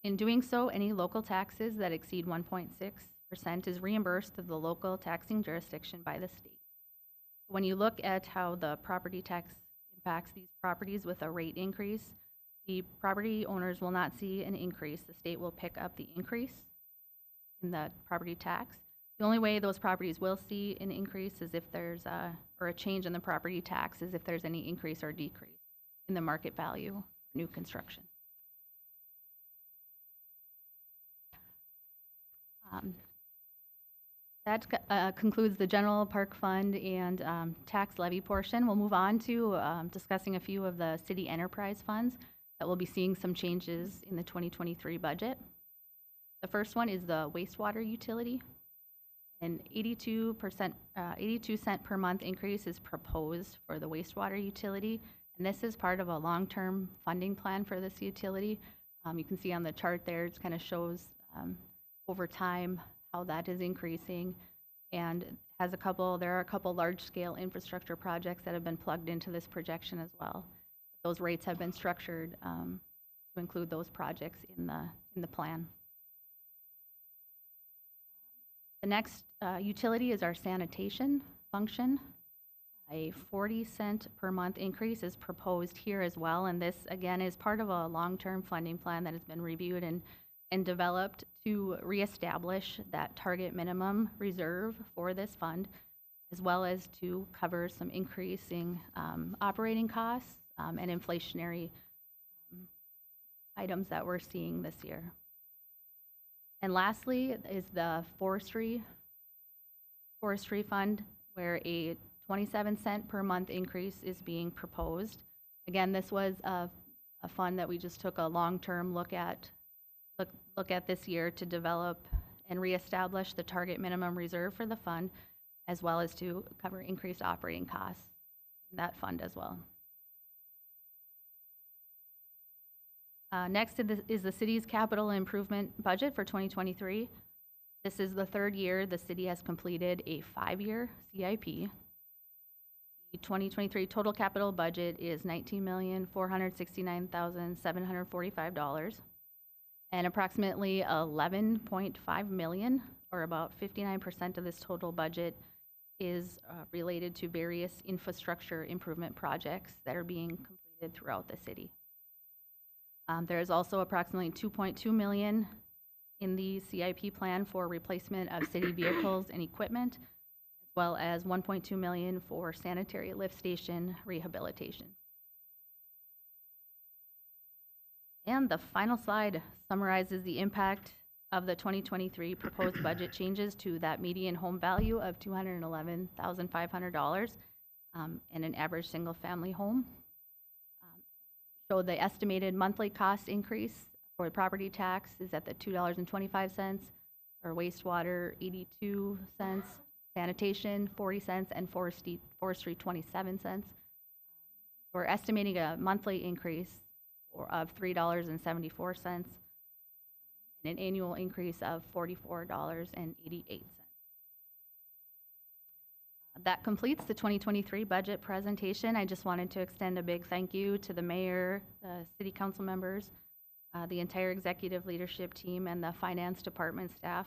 In doing so, any local taxes that exceed 1.6% is reimbursed to the local taxing jurisdiction by the state. When you look at how the property tax impacts these properties with a rate increase, the property owners will not see an increase. The state will pick up the increase in the property tax. The only way those properties will see an increase is if there's a change in the property tax is if there's any increase or decrease in the market value of new construction. That concludes the general park fund and tax levy portion. We'll move on to discussing a few of the city enterprise funds that will be seeing some changes in the 2023 budget. The first one is the wastewater utility. An 82 cent per month increase is proposed for the wastewater utility, and this is part of a long-term funding plan for this utility. You can see on the chart there, it kind of shows over time how that is increasing, and there are a couple large-scale infrastructure projects that have been plugged into this projection as well. Those rates have been structured to include those projects in the plan. The next utility is our sanitation. function. A 40-cent per month increase is proposed here as well, and this, again, is part of a long-term funding plan that has been reviewed and developed to reestablish that target minimum reserve for this fund, as well as to cover some increasing operating costs and inflationary items that we're seeing this year. And lastly is the forestry fund, where a 27-cent per month increase is being proposed. Again, this was a fund that we just took a long-term look at this year to develop and reestablish the target minimum reserve for the fund, as well as to cover increased operating costs in that fund as well. Next is the city's capital improvement budget for 2023. This is the third year the city has completed a 5-year CIP. The 2023 total capital budget is $19,469,745, and approximately $11.5 million, or about 59% of this total budget, is related to various infrastructure improvement projects that are being completed throughout the city. There is also approximately $2.2 million in the CIP plan for replacement of city vehicles and equipment, as well as $1.2 million for sanitary lift station rehabilitation. And the final slide summarizes the impact of the 2023 proposed budget changes to that median home value of $211,500 and an average single-family home. So the estimated monthly cost increase for the property tax is at the $2.25, or wastewater 82 cents, sanitation 40 cents, and forestry 27 cents. We're estimating a monthly increase of $3.74 and an annual increase of $44.88. That completes the 2023 budget presentation. I just wanted to extend a big thank you to the mayor, the city council members, the entire executive leadership team, and the finance department staff.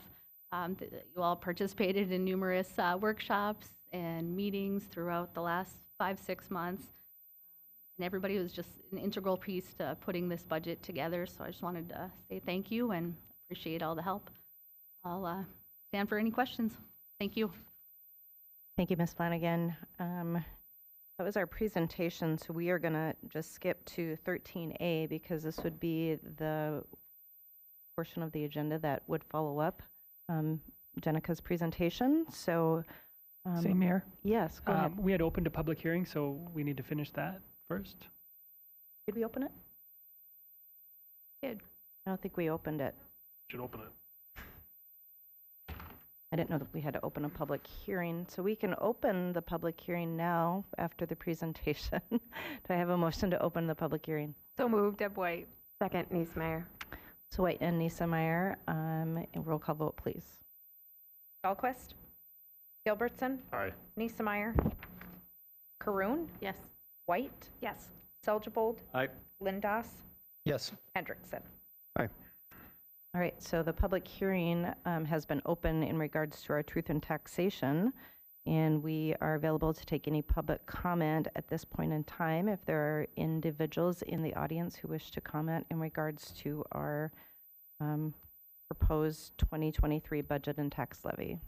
You all participated in numerous workshops and meetings throughout the last 5-6 months. And everybody was just an integral piece to putting this budget together. So I just wanted to say thank you and appreciate all the help. I'll stand for any questions. Thank you. Thank you, Ms. Flanagan. That was our presentation, so we are going to just skip to 13A because this would be the portion of the agenda that would follow up Jenica's presentation. So, Say, Mayor? Yes, go ahead. We had opened a public hearing, so we need to finish that first. Did we open it? Did. I don't think we opened it. Should open it. I didn't know that we had to open a public hearing, so we can open the public hearing now after the presentation. Do I have a motion to open the public hearing? So moved, Deb White. Second, Niesemeyer. So White and Niesemeyer, and roll call vote, please. Dahlquist, Gilbertson, Aye. Niesemeyer, Caroon, Yes. White, Yes. Seljevold, Aye. Lindas, Yes. Hendrickson. All right, so the public hearing has been open in regards to our truth and taxation, and we are available to take any public comment at this point in time if there are individuals in the audience who wish to comment in regards to our proposed 2023 budget and tax levy.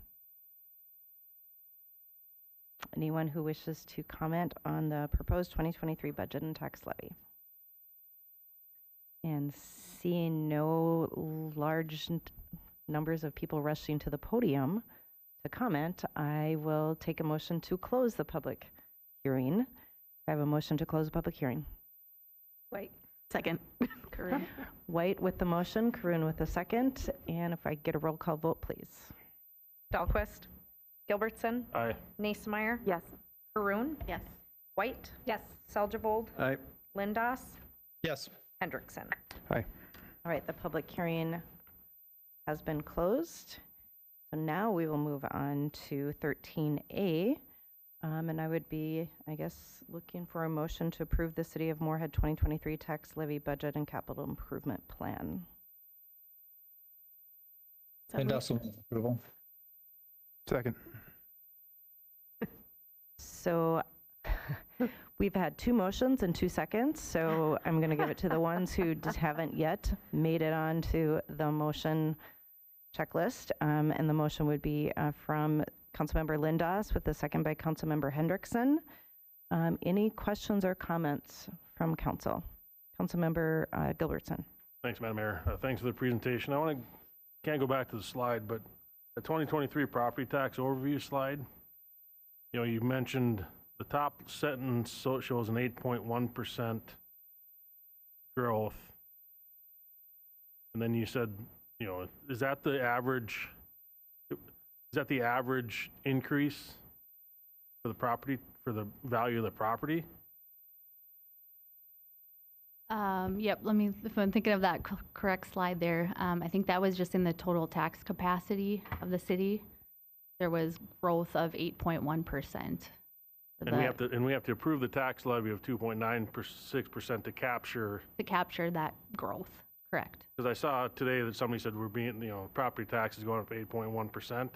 Anyone who wishes to comment on the proposed 2023 budget and tax levy? And seeing no large numbers of people rushing to the podium to comment, I will take a motion to close the public hearing. I have a motion to close the public hearing. White. Second. Caroon. White with the motion, Caroon with the second, and if I get a roll call vote, please. Dahlquist, Gilbertson, Aye. Niesemeyer, Yes. Caroon, Yes. White, Yes. Seljevold, Aye. Lindas, Yes. Hendrickson. All right, the public hearing has been closed. So now we will move on to 13A. And I would be, I guess, looking for a motion to approve the City of Moorhead 2023 tax levy budget and capital improvement plan. So And moved. also approval. Second. So we've had 2 motions and 2 seconds, so I'm going to give it to the ones who just haven't yet made it onto the motion checklist. And the motion would be from Councilmember Lindas with the second by Councilmember Hendrickson. Any questions or comments from council? Councilmember Gilbertson. Thanks, Madam Mayor. Thanks for the presentation. Can't go back to the slide, but the 2023 property tax overview slide, you know, you mentioned the top sentence, so it shows an 8.1% growth. And then you said, you know, is that the average increase for the property, for the value of the property? Yep, if I'm thinking of that correct slide there, I think that was just in the total tax capacity of the city. There was growth of 8.1%. And we have to approve the tax levy of 2.96% to capture that growth, correct. Because I saw today that somebody said property tax is going up 8.1%.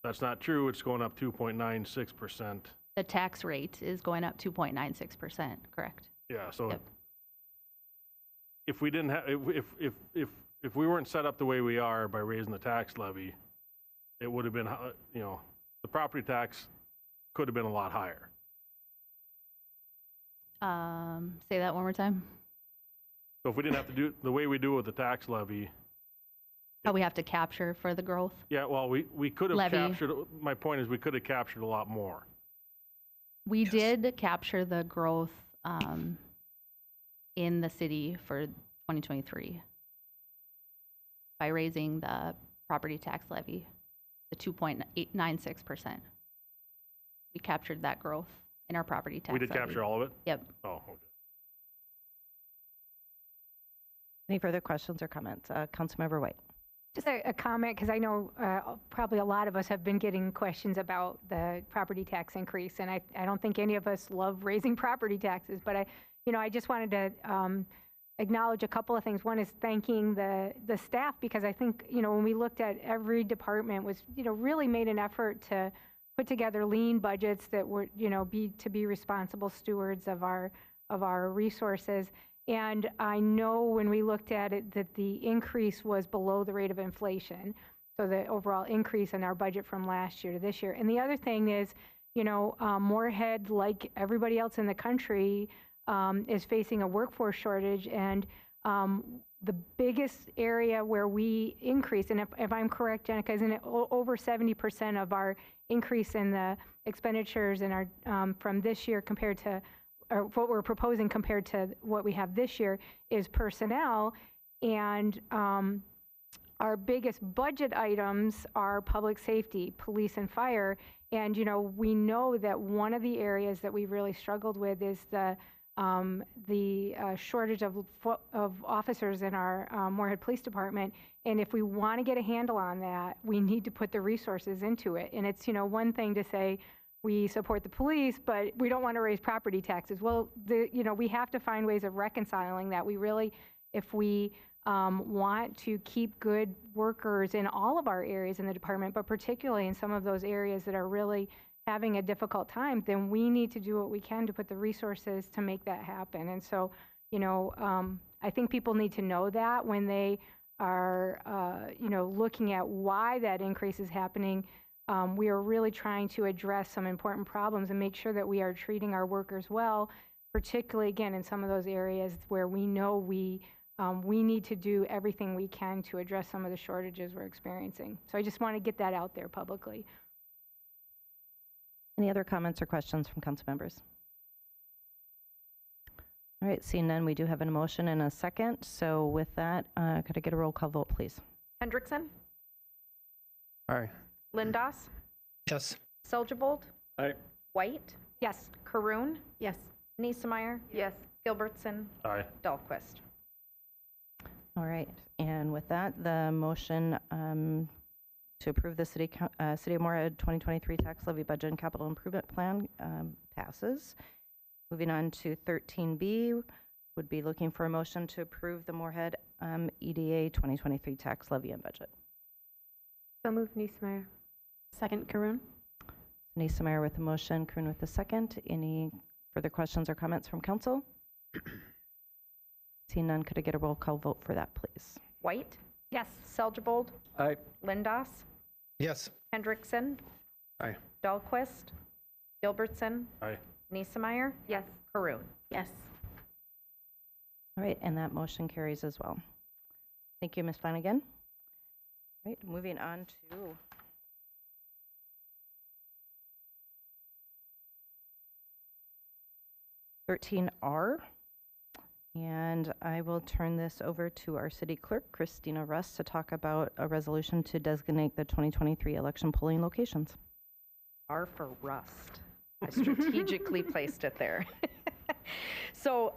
That's not true. It's going up 2.96%. The tax rate is going up 2.96%, correct. Yeah, so Yep. if we didn't have, if we weren't set up the way we are by raising the tax levy, it would have been, the property tax could have been a lot higher. Say that one more time. So if we didn't have to do the way we do with the tax levy. How we have to capture for the growth? Yeah, well, we could have Levy. captured, my point is we could have captured a lot more. We did capture the growth in the city for 2023 by raising the property tax levy to 2.96%. We captured that growth in our property tax We did levy. capture all of it? Yep. Oh, okay. Any further questions or comments? Councilmember White. Just a comment, because I know probably a lot of us have been getting questions about the property tax increase, and I don't think any of us love raising property taxes, but I just wanted to acknowledge a couple of things. One is thanking the staff, because I think, when we looked at every department was, really made an effort to put together lean budgets that were, be responsible stewards of our resources. And I know when we looked at it that the increase was below the rate of inflation. So the overall increase in our budget from last year to this year. And the other thing is, Moorhead, like everybody else in the country, is facing a workforce shortage. And the biggest area where we increase, and if I'm correct, Jenica, isn't it over 70% of our increase in the expenditures in our from this year compared to or what we're proposing compared to what we have this year is personnel. And our biggest budget items are public safety, police and fire. And, we know that one of the areas that we really struggled with is the shortage of officers in our Moorhead Police Department. And if we want to get a handle on that, we need to put the resources into it. And it's, one thing to say, we support the police, but we don't want to raise property taxes. Well, we have to find ways of reconciling that. We really, if we want to keep good workers in all of our areas in the department, but particularly in some of those areas that are really having a difficult time, then we need to do what we can to put the resources to make that happen. And so, I think people need to know that when they are, looking at why that increase is happening. We are really trying to address some important problems and make sure that we are treating our workers well, particularly, again, in some of those areas where we know we need to do everything we can to address some of the shortages we're experiencing. So I just want to get that out there publicly. Any other comments or questions from council members? All right, seeing none, we do have a motion and a second. So with that, could I get a roll call vote, please? Hendrickson? Aye. Lindas? Yes. Seljavold? Aye. White? Yes. Karoon? Yes. Niesemeyer? Yes. Gilbertson? Aye. Dahlquist? All right, and with that, the motion to approve the City of Moorhead 2023 tax levy budget and capital improvement plan passes. Moving on to 13B, would be looking for a motion to approve the Moorhead EDA 2023 tax levy and budget. So moved, Niesemeyer. Second, Karoon. Denise Meyer with the motion, Kern with the second. Any further questions or comments from council? Seeing none, could I get a roll call vote for that, please? White, Yes. Seldebold, Aye. Lindos, Yes. Hendrickson, Aye. Dahlquist, Gilbertson, Aye. Niesemeyer, Yes. Caroon. Yes. All right, and that motion carries as well. Thank you, Ms. Flanagan. All right, moving on to 13R. And I will turn this over to our city clerk, Christina Russ, to talk about a resolution to designate the 2023 election polling locations. R for rust. I strategically placed it there. So,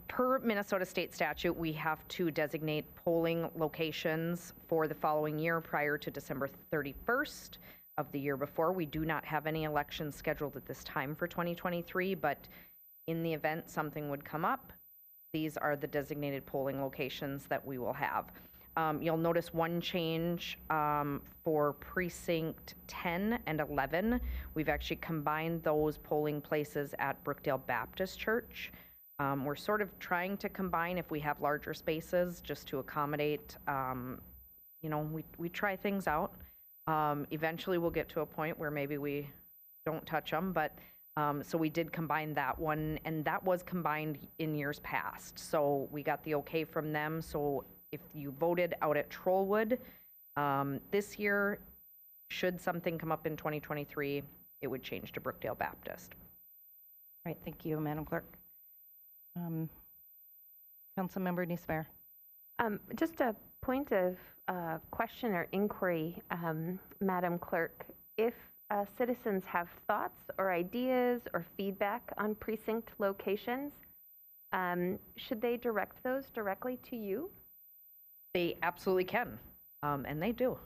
per Minnesota state statute, we have to designate polling locations for the following year prior to December 31st of the year before. We do not have any elections scheduled at this time for 2023, but in the event something would come up, these are the designated polling locations that we will have. You'll notice one change for precinct 10 and 11. We've actually combined those polling places at Brookdale Baptist Church. We're sort of trying to combine if we have larger spaces just to accommodate, we try things out. Eventually we'll get to a point where maybe we don't touch them, but so we did combine that one, and that was combined in years past. So we got the okay from them. So if you voted out at Trollwood this year, should something come up in 2023, it would change to Brookdale Baptist. All right, thank you, Madam Clerk. Councilmember Niesemeyer. Just a point of question or inquiry, Madam Clerk. If citizens have thoughts or ideas or feedback on precinct locations, should they direct those directly to you? They absolutely can, and they do.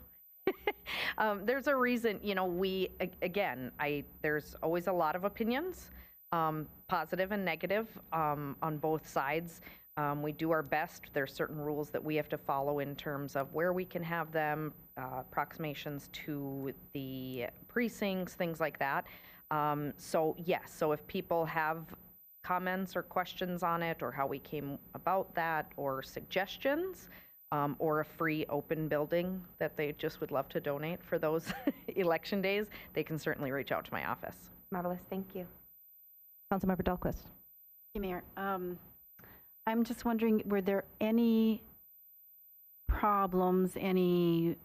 There's a reason, there's always a lot of opinions, positive and negative, on both sides. We do our best. There's certain rules that we have to follow in terms of where we can have them, approximations to the precincts, things like that. So yes, so if people have comments or questions on it, or how we came about that, or suggestions, or a free open building that they just would love to donate for those election days, they can certainly reach out to my office. Marvelous, thank you. Councilmember Dahlquist. Hey, Mayor. I'm just wondering, were there any problems, any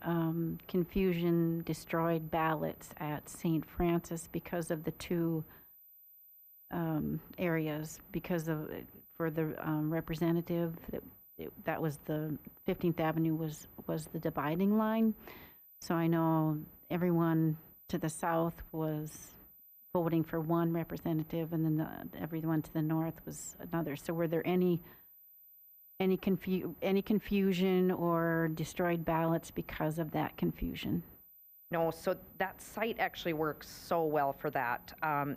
confusion, destroyed ballots at St. Francis because of the two areas? Because of, for the representative, that was the 15th Avenue was the dividing line. So I know everyone to the south was voting for one representative, and then everyone to the north was another. So were there any confusion or destroyed ballots because of that confusion? No, so that site actually works so well for that.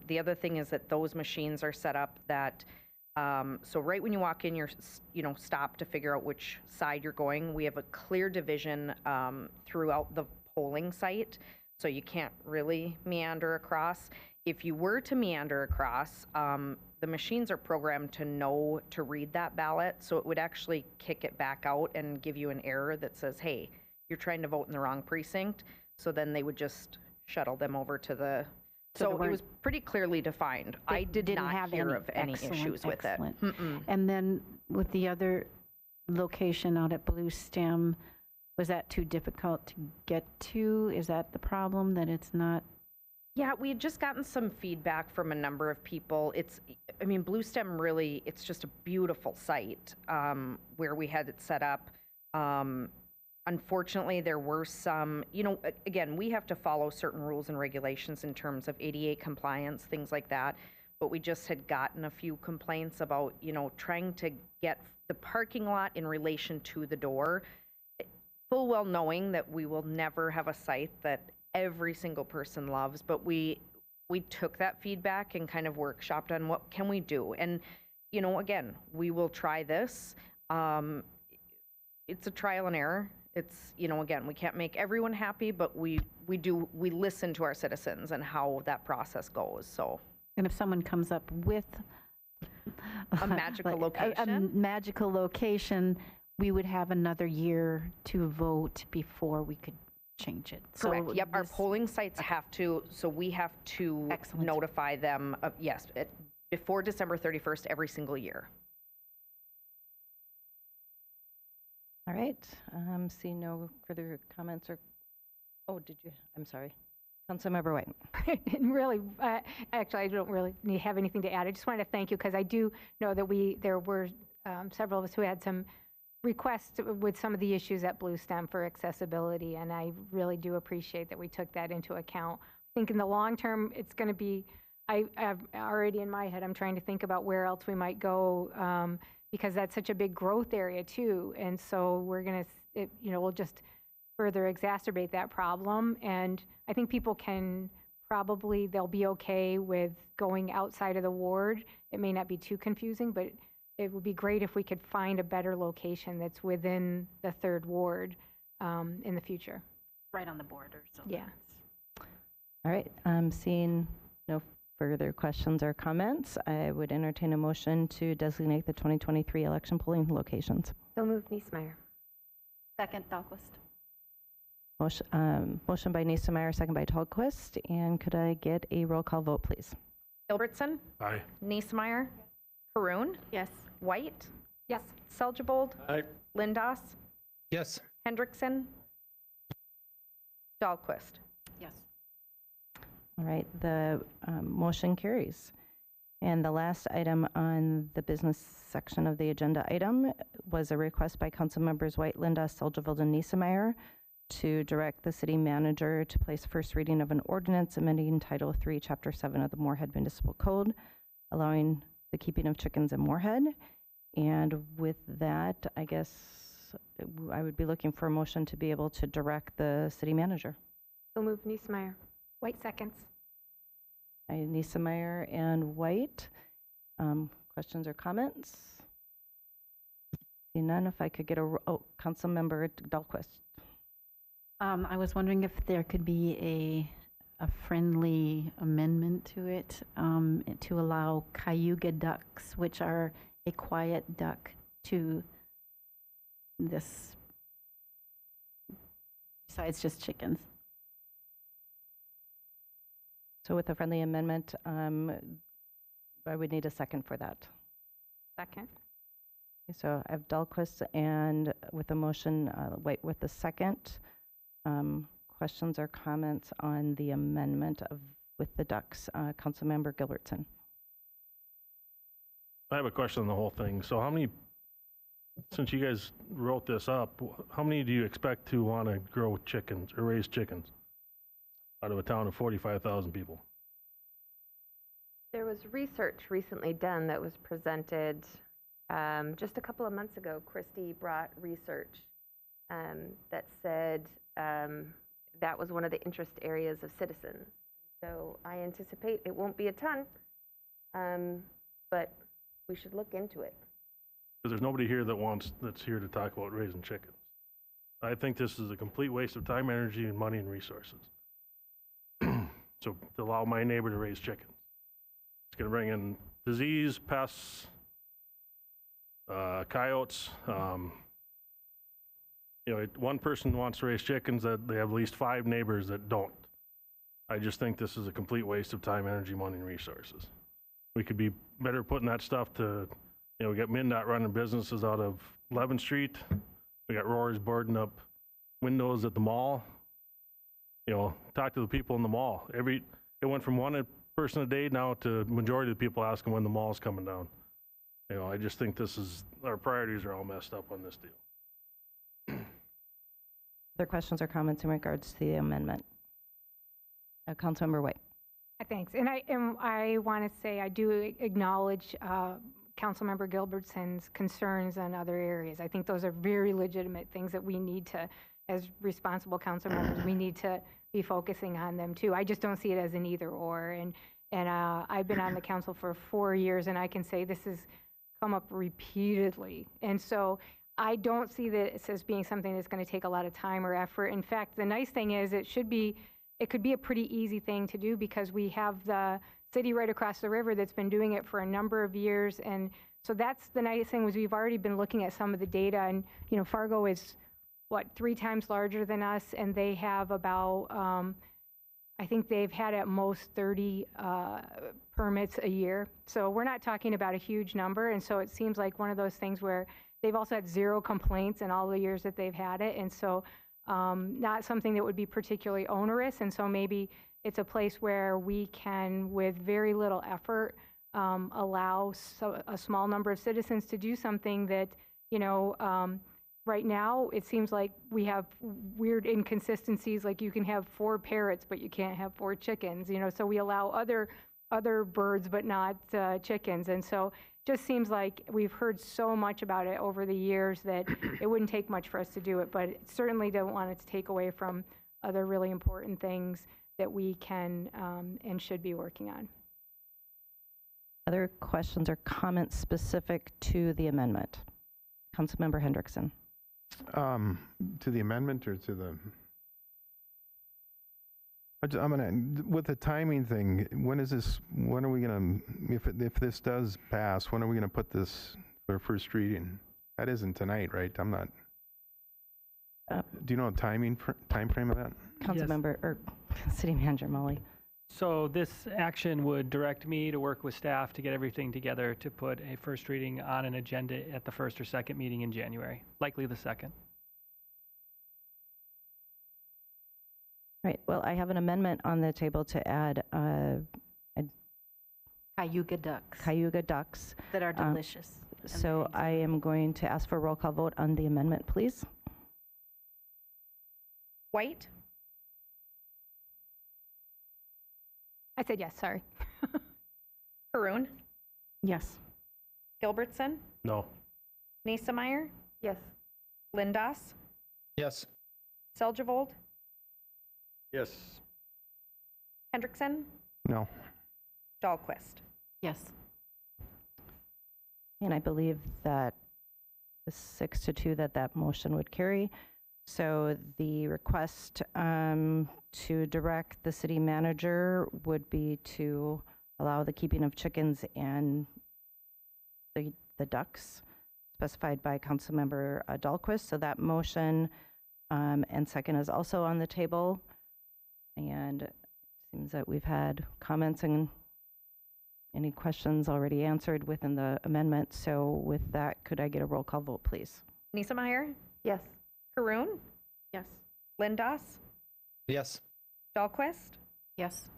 The other thing is that those machines are set up that, so right when you walk in, you're, stop to figure out which side you're going. We have a clear division throughout the polling site, so you can't really meander across. If you were to meander across, the machines are programmed to know to read that ballot, so it would actually kick it back out and give you an error that says, hey, you're trying to vote in the wrong precinct. So then they would just shuttle them over to the, so it was pretty clearly defined. I did not hear of any issues with it. And then with the other location out at Blue Stem, was that too difficult to get to? Is that the problem, that it's not? Yeah, we had just gotten some feedback from a number of people. Blue Stem really, it's just a beautiful site where we had it set up. Unfortunately, there were some, again, we have to follow certain rules and regulations in terms of ADA compliance, things like that. But we just had gotten a few complaints about, trying to get the parking lot in relation to the door, full well knowing that we will never have a site that every single person loves, but we took that feedback and kind of workshopped on what can we do. And, again, we will try this. It's a trial and error. It's, again, we can't make everyone happy, but we we listen to our citizens and how that process goes, so. And if someone comes up with A magical like location? a magical location, we would have another year to vote before we could change it. Correct, So yep, our this- polling sites have to, so we have to notify them, of yes, before December 31st every single year. All right, see no further comments or, oh, did you, I'm sorry. Councilmember White. And really, actually, I don't really have anything to add. I just wanted to thank you because I do know that there were several of us who had some requests with some of the issues at Blue Stem for accessibility, and I really do appreciate that we took that into account. I think in the long term, it's going to be, I've already in my head, I'm trying to think about where else we might go because that's such a big growth area too, and so we're going to, we'll just further exacerbate that problem. And I think people they'll be okay with going outside of the ward. It may not be too confusing, but it would be great if we could find a better location that's within the 3rd ward in the future. Right on the border. So yeah. All right, seeing no further questions or comments, I would entertain a motion to designate the 2023 election polling locations. So moved, Niesmeyer. Second, Dahlquist. Motion by Niesmeyer, second by Tallquist. And could I get a roll call vote, please? Gilbertson? Aye. Niesmeyer? Haroon? Yes. White? Yes. Seljavold? Aye. Lindas? Yes. Hendrickson? Dahlquist? Yes. All right, the motion carries. And the last item on the business section of the agenda item was a request by council members White, Lindas, Seljavold, and Niesmeyer to direct the city manager to place first reading of an ordinance amending Title III, Chapter 7 of the Moorhead Municipal Code, allowing the keeping of chickens in Moorhead. And with that, I guess I would be looking for a motion to be able to direct the city manager. So moved, Niesmeyer. White seconds. Niesmeyer and White. Questions or comments? See none, if I could get Councilmember Dahlquist. I was wondering if there could be a friendly amendment to it to allow cayuga ducks, which are a quiet duck, to this, besides just chickens. So with a friendly amendment, I would need a second for that. Second. Okay, so I have Dahlquist and with a motion, White with the second. Questions or comments on the amendment with the ducks? Councilmember Gilbertson. I have a question on the whole thing. So how many, since you guys wrote this up, how many do you expect to want to grow chickens or raise chickens out of a town of 45,000 people? There was research recently done that was presented just a couple of months ago. Christy brought research that said that was one of the interest areas of citizens. So I anticipate it won't be a ton, but we should look into it. Because there's nobody here that's here to talk about raising chickens. I think this is a complete waste of time, energy, and money and resources. So to allow my neighbor to raise chickens, it's going to bring in disease, pests, coyotes. One person wants to raise chickens, that they have at least 5 neighbors that don't. I just think this is a complete waste of time, energy, money, and resources. We could be better putting that stuff to, we got MnDOT running businesses out of 11th Street. We got Roars boarding up windows at the mall. Talk to the people in the mall. It went from 1 person a day now to majority of the people asking when the mall's coming down. I just think our priorities are all messed up on this deal. Other questions or comments in regards to the amendment? Councilmember White. Thanks. And I want to say I do acknowledge Councilmember Gilbertson's concerns on other areas. I think those are very legitimate things that we need to, as responsible council members, we need to be focusing on them too. I just don't see it as an either or. And I've been on the council for 4 years, and I can say this has come up repeatedly. And so I don't see this as being something that's going to take a lot of time or effort. In fact, the nice thing is it should be it could be a pretty easy thing to do because we have the city right across the river that's been doing it for a number of years. And so that's the nice thing was we've already been looking at some of the data, and Fargo is, what, 3 times larger than us, and they have about, I think they've had at most 30 permits a year. So we're not talking about a huge number, and so it seems like one of those things where they've also had 0 complaints in all the years that they've had it, and so not something that would be particularly onerous, and so maybe it's a place where we can, with very little effort, allow a small number of citizens to do something that, right now it seems like we have weird inconsistencies, like you can have 4 parrots, but you can't have 4 chickens, so we allow other birds, but not chickens. And so just seems like we've heard so much about it over the years that it wouldn't take much for us to do it, but certainly don't want it to take away from other really important things that we can and should be working on. Other questions or comments specific to the amendment? Councilmember Hendrickson. To the amendment or to the? I'm gonna, with the timing thing, when are we gonna, if this does pass, when are we gonna put this for first reading? That isn't tonight, right? I'm not. Do you know time frame of that? Councilmember or City Manager Molly. So this action would direct me to work with staff to get everything together to put a first reading on an agenda at the first or second meeting in January, likely the second. Right. Well, I have an amendment on the table to add Cayuga ducks. Cayuga ducks. That are delicious. So I am going to ask for a roll call vote on the amendment, please. White? I said yes, sorry. Haroon? Yes. Gilbertson? No. Niesemeyer? Yes. Lindas? Yes. Seljevold? Yes. Hendrickson? No. Dahlquist? Yes. And I believe that the 6-2 that motion would carry. So the request to direct the city manager would be to allow the keeping of chickens and the ducks specified by Councilmember Dahlquist. So that motion and second is also on the table. And it seems that we've had comments and any questions already answered within the amendment. So with that, could I get a roll call vote, please? Niesemeyer? Yes. Haroon? Yes. Lindas? Yes. Dahlquist? Yes.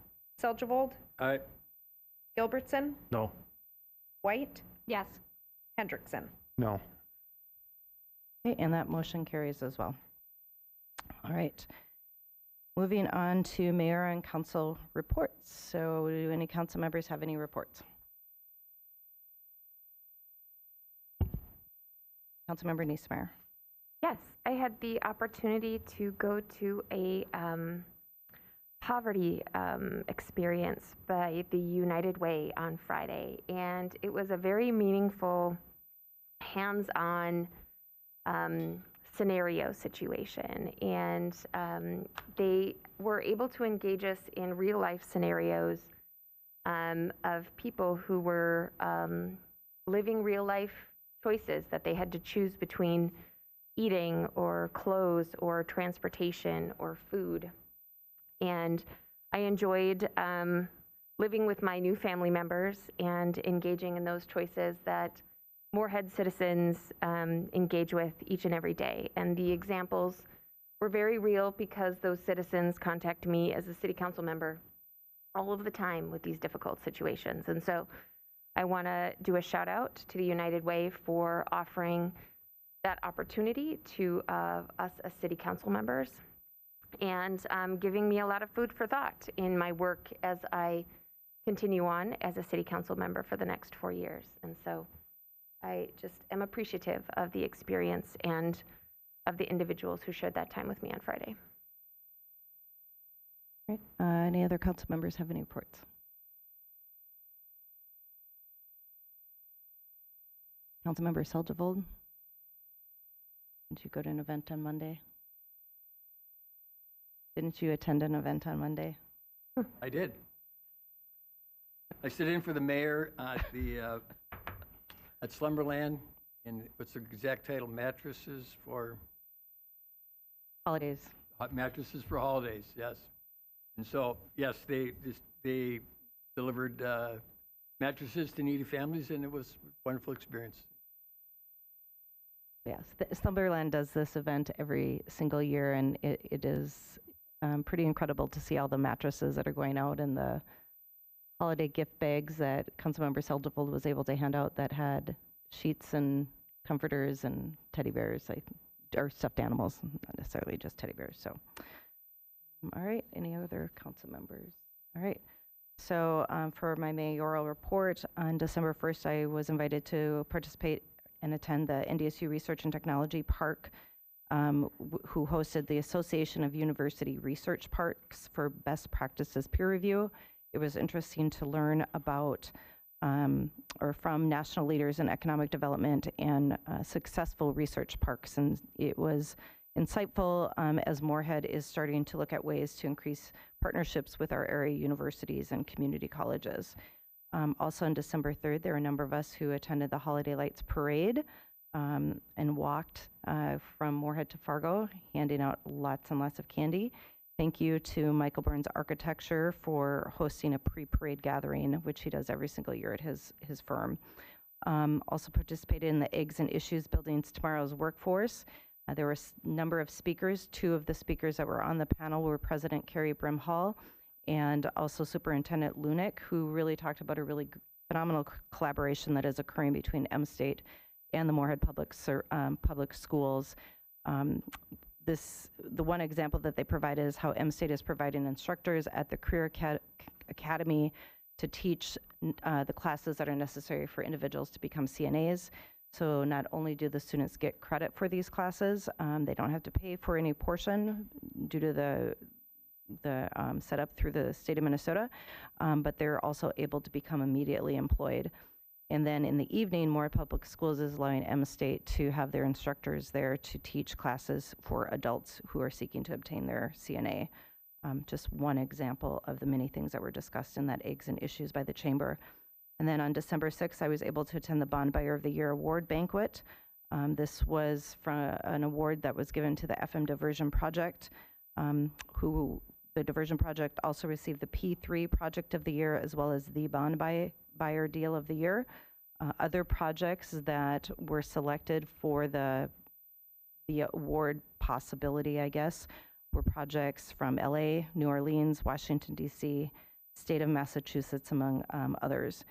Seljevold? Aye. Gilbertson? No. White? Yes. Hendrickson? No. Okay, and that motion carries as well. All right. Moving on to mayor and council reports. So do any council members have any reports? Councilmember Niesemeyer. Yes, I had the opportunity to go to a poverty experience by the United Way on Friday, and it was a very meaningful, hands-on scenario situation, and they were able to engage us in real-life scenarios of people who were living real-life choices that they had to choose between eating or clothes or transportation or food. And I enjoyed living with my new family members and engaging in those choices that Moorhead citizens engage with each and every day. And the examples were very real because those citizens contact me as a city council member all of the time with these difficult situations. And so I want to do a shout out to the United Way for offering that opportunity to us as city council members and giving me a lot of food for thought in my work as I continue on as a city council member for the next 4 years. And so I just am appreciative of the experience and of the individuals who shared that time with me on Friday. Right. Any other council members have any reports? Councilmember Seljevold, did you go to an event on Monday? Didn't you attend an event on Monday? I did. I stood in for the mayor at the, at Slumberland, and what's the exact title? Mattresses for? Holidays. Mattresses for holidays, yes. And so, yes, they delivered mattresses to needy families, and it was a wonderful experience. Yes, Slumberland does this event every single year, and it is pretty incredible to see all the mattresses that are going out and the holiday gift bags that Councilmember Seldervold was able to hand out that had sheets and comforters and teddy bears, or stuffed animals, not necessarily just teddy bears. So, all right, any other council members? All right. So for my mayoral report, on December 1st, I was invited to participate and attend the NDSU Research and Technology Park, who hosted the Association of University Research Parks for Best Practices Peer Review. It was interesting to learn about or from national leaders in economic development and successful research parks. And it was insightful as Moorhead is starting to look at ways to increase partnerships with our area universities and community colleges. Also on December 3rd, there were a number of us who attended the Holiday Lights Parade and walked from Moorhead to Fargo, handing out lots and lots of candy. Thank you to Michael Burns Architecture for hosting a pre-parade gathering, which he does every single year at his firm. Also participated in the Eggs and Issues Building Tomorrow's Workforce. There were a number of speakers. Two of the speakers that were on the panel were President Carrie Brimhall and also Superintendent Lunick, who really talked about a really phenomenal collaboration that is occurring between M-State and the Moorhead Public Schools. The one example that they provided is how M-State is providing instructors at the Career Academy to teach the classes that are necessary for individuals to become CNAs. So not only do the students get credit for these classes, they don't have to pay for any portion due to the setup through the state of Minnesota, but they're also able to become immediately employed. And then in the evening, Moorhead Public Schools is allowing M-State to have their instructors there to teach classes for adults who are seeking to obtain their CNA. Just one example of the many things that were discussed in that Eggs and Issues by the Chamber. And then on December 6th, I was able to attend the Bond Buyer of the Year Award Banquet. This was from an award that was given to the FM Diversion Project, who the Diversion Project also received the P3 Project of the Year as well as the Bond Buyer Deal of the Year. Other projects that were selected for the award possibility, I guess, were projects from LA, New Orleans, Washington, D.C., state of Massachusetts, among others.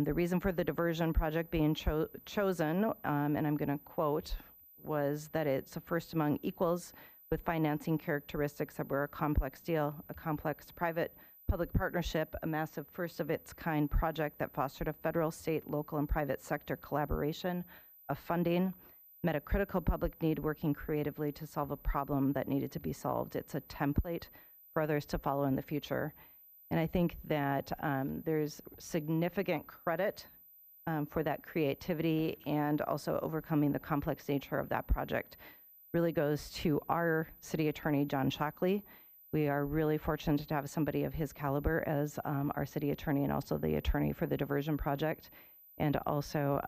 The reason for the diversion project being chosen, and I'm going to quote, was that it's a first among equals with financing characteristics that were a complex deal, a complex private-public partnership, a massive first-of-its-kind project that fostered a federal, state, local, and private sector collaboration of funding, met a critical public need working creatively to solve a problem that needed to be solved. It's a template for others to follow in the future. And I think that there's significant credit for that creativity and also overcoming the complex nature of that project really goes to our city attorney, John Shockley. We are really fortunate to have somebody of his caliber as our city attorney and also the attorney for the diversion project. And also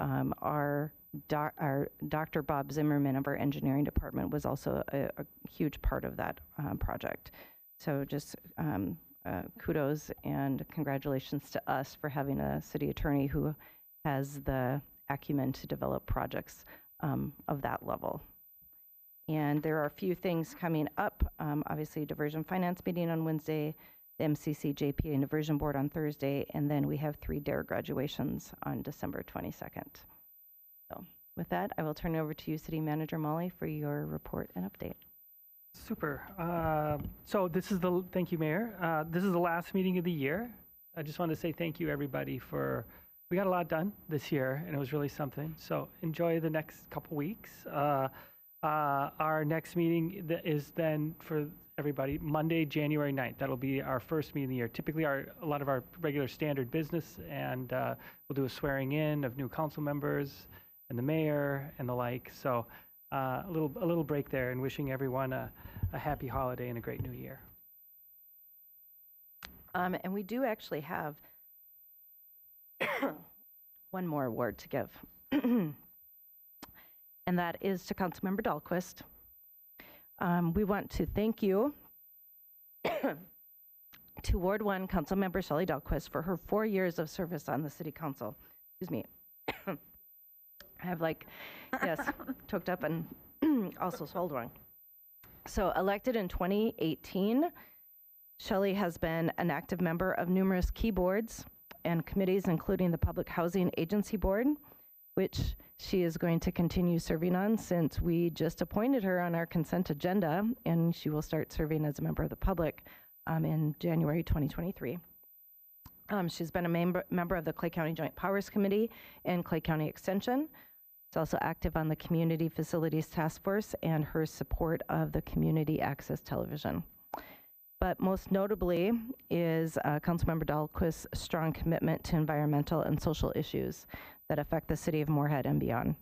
our Dr. Bob Zimmerman of our engineering department was also a huge part of that project. So just kudos and congratulations to us for having a city attorney who has the acumen to develop projects of that level. And there are a few things coming up. Obviously, diversion finance meeting on Wednesday, the MCC JPA and diversion board on Thursday, and then we have 3 DARE graduations on December 22nd. So with that, I will turn it over to you, City Manager Molly, for your report and update. Super. So this is thank you, Mayor. This is the last meeting of the year. I just want to say thank you, everybody, we got a lot done this year, and it was really something. So enjoy the next couple weeks. Our next meeting is then for everybody, Monday, January 9th. That'll be our first meeting of the year. Typically, a lot of our regular standard business, and we'll do a swearing in of new council members and the mayor and the like. So a little break there and wishing everyone a happy holiday and a great new year. And we do actually have one more award to give, and that is to Councilmember Dahlquist. We want to thank you to Ward 1 Councilmember Shelley Dahlquist for her 4 years of service on the City Council. Excuse me. I have choked up and also swallowed. So elected in 2018, Shelley has been an active member of numerous key boards and committees, including the Public Housing Agency Board, which she is going to continue serving on since we just appointed her on our consent agenda, and she will start serving as a member of the public in January 2023. She's been a member of the Clay County Joint Powers Committee and Clay County Extension. She's also active on the Community Facilities Task Force and her support of the Community Access Television. But most notably is Councilmember Dahlquist's strong commitment to environmental and social issues that affect the city of Moorhead and beyond.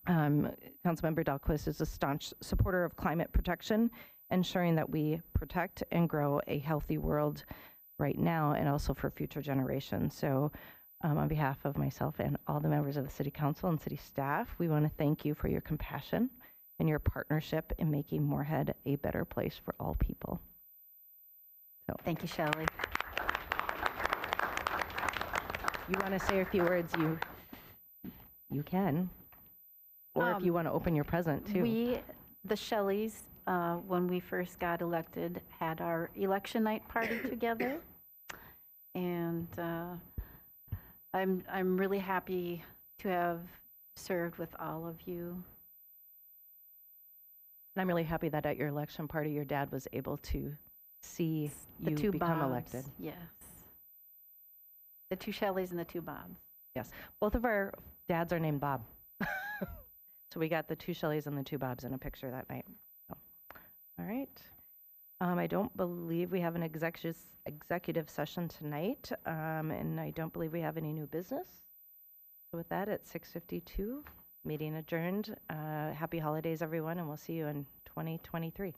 Councilmember Dahlquist is a staunch supporter of climate protection, ensuring that we protect and grow a healthy world right now and also for future generations. So on behalf of myself and all the members of the City Council and city staff, we want to thank you for your compassion and your partnership in making Moorhead a better place for all people. So Thank you, Shelley. you want to say a few words, you can. Or if you want to open your present too. We, the Shelleys, when we first got elected, had our election night party together. And I'm really happy to have served with all of you. And I'm really happy that at your election party, your dad was able to see The you two become Bobs, elected. yes. The two Shelleys and the two Bobs. Yes, both of our dads are named Bob. So we got the two Shelleys and the two Bobs in a picture that night. So, all right. I don't believe we have an executive session tonight, and I don't believe we have any new business. So with that, at 6:52, meeting adjourned. Happy holidays, everyone, and we'll see you in 2023.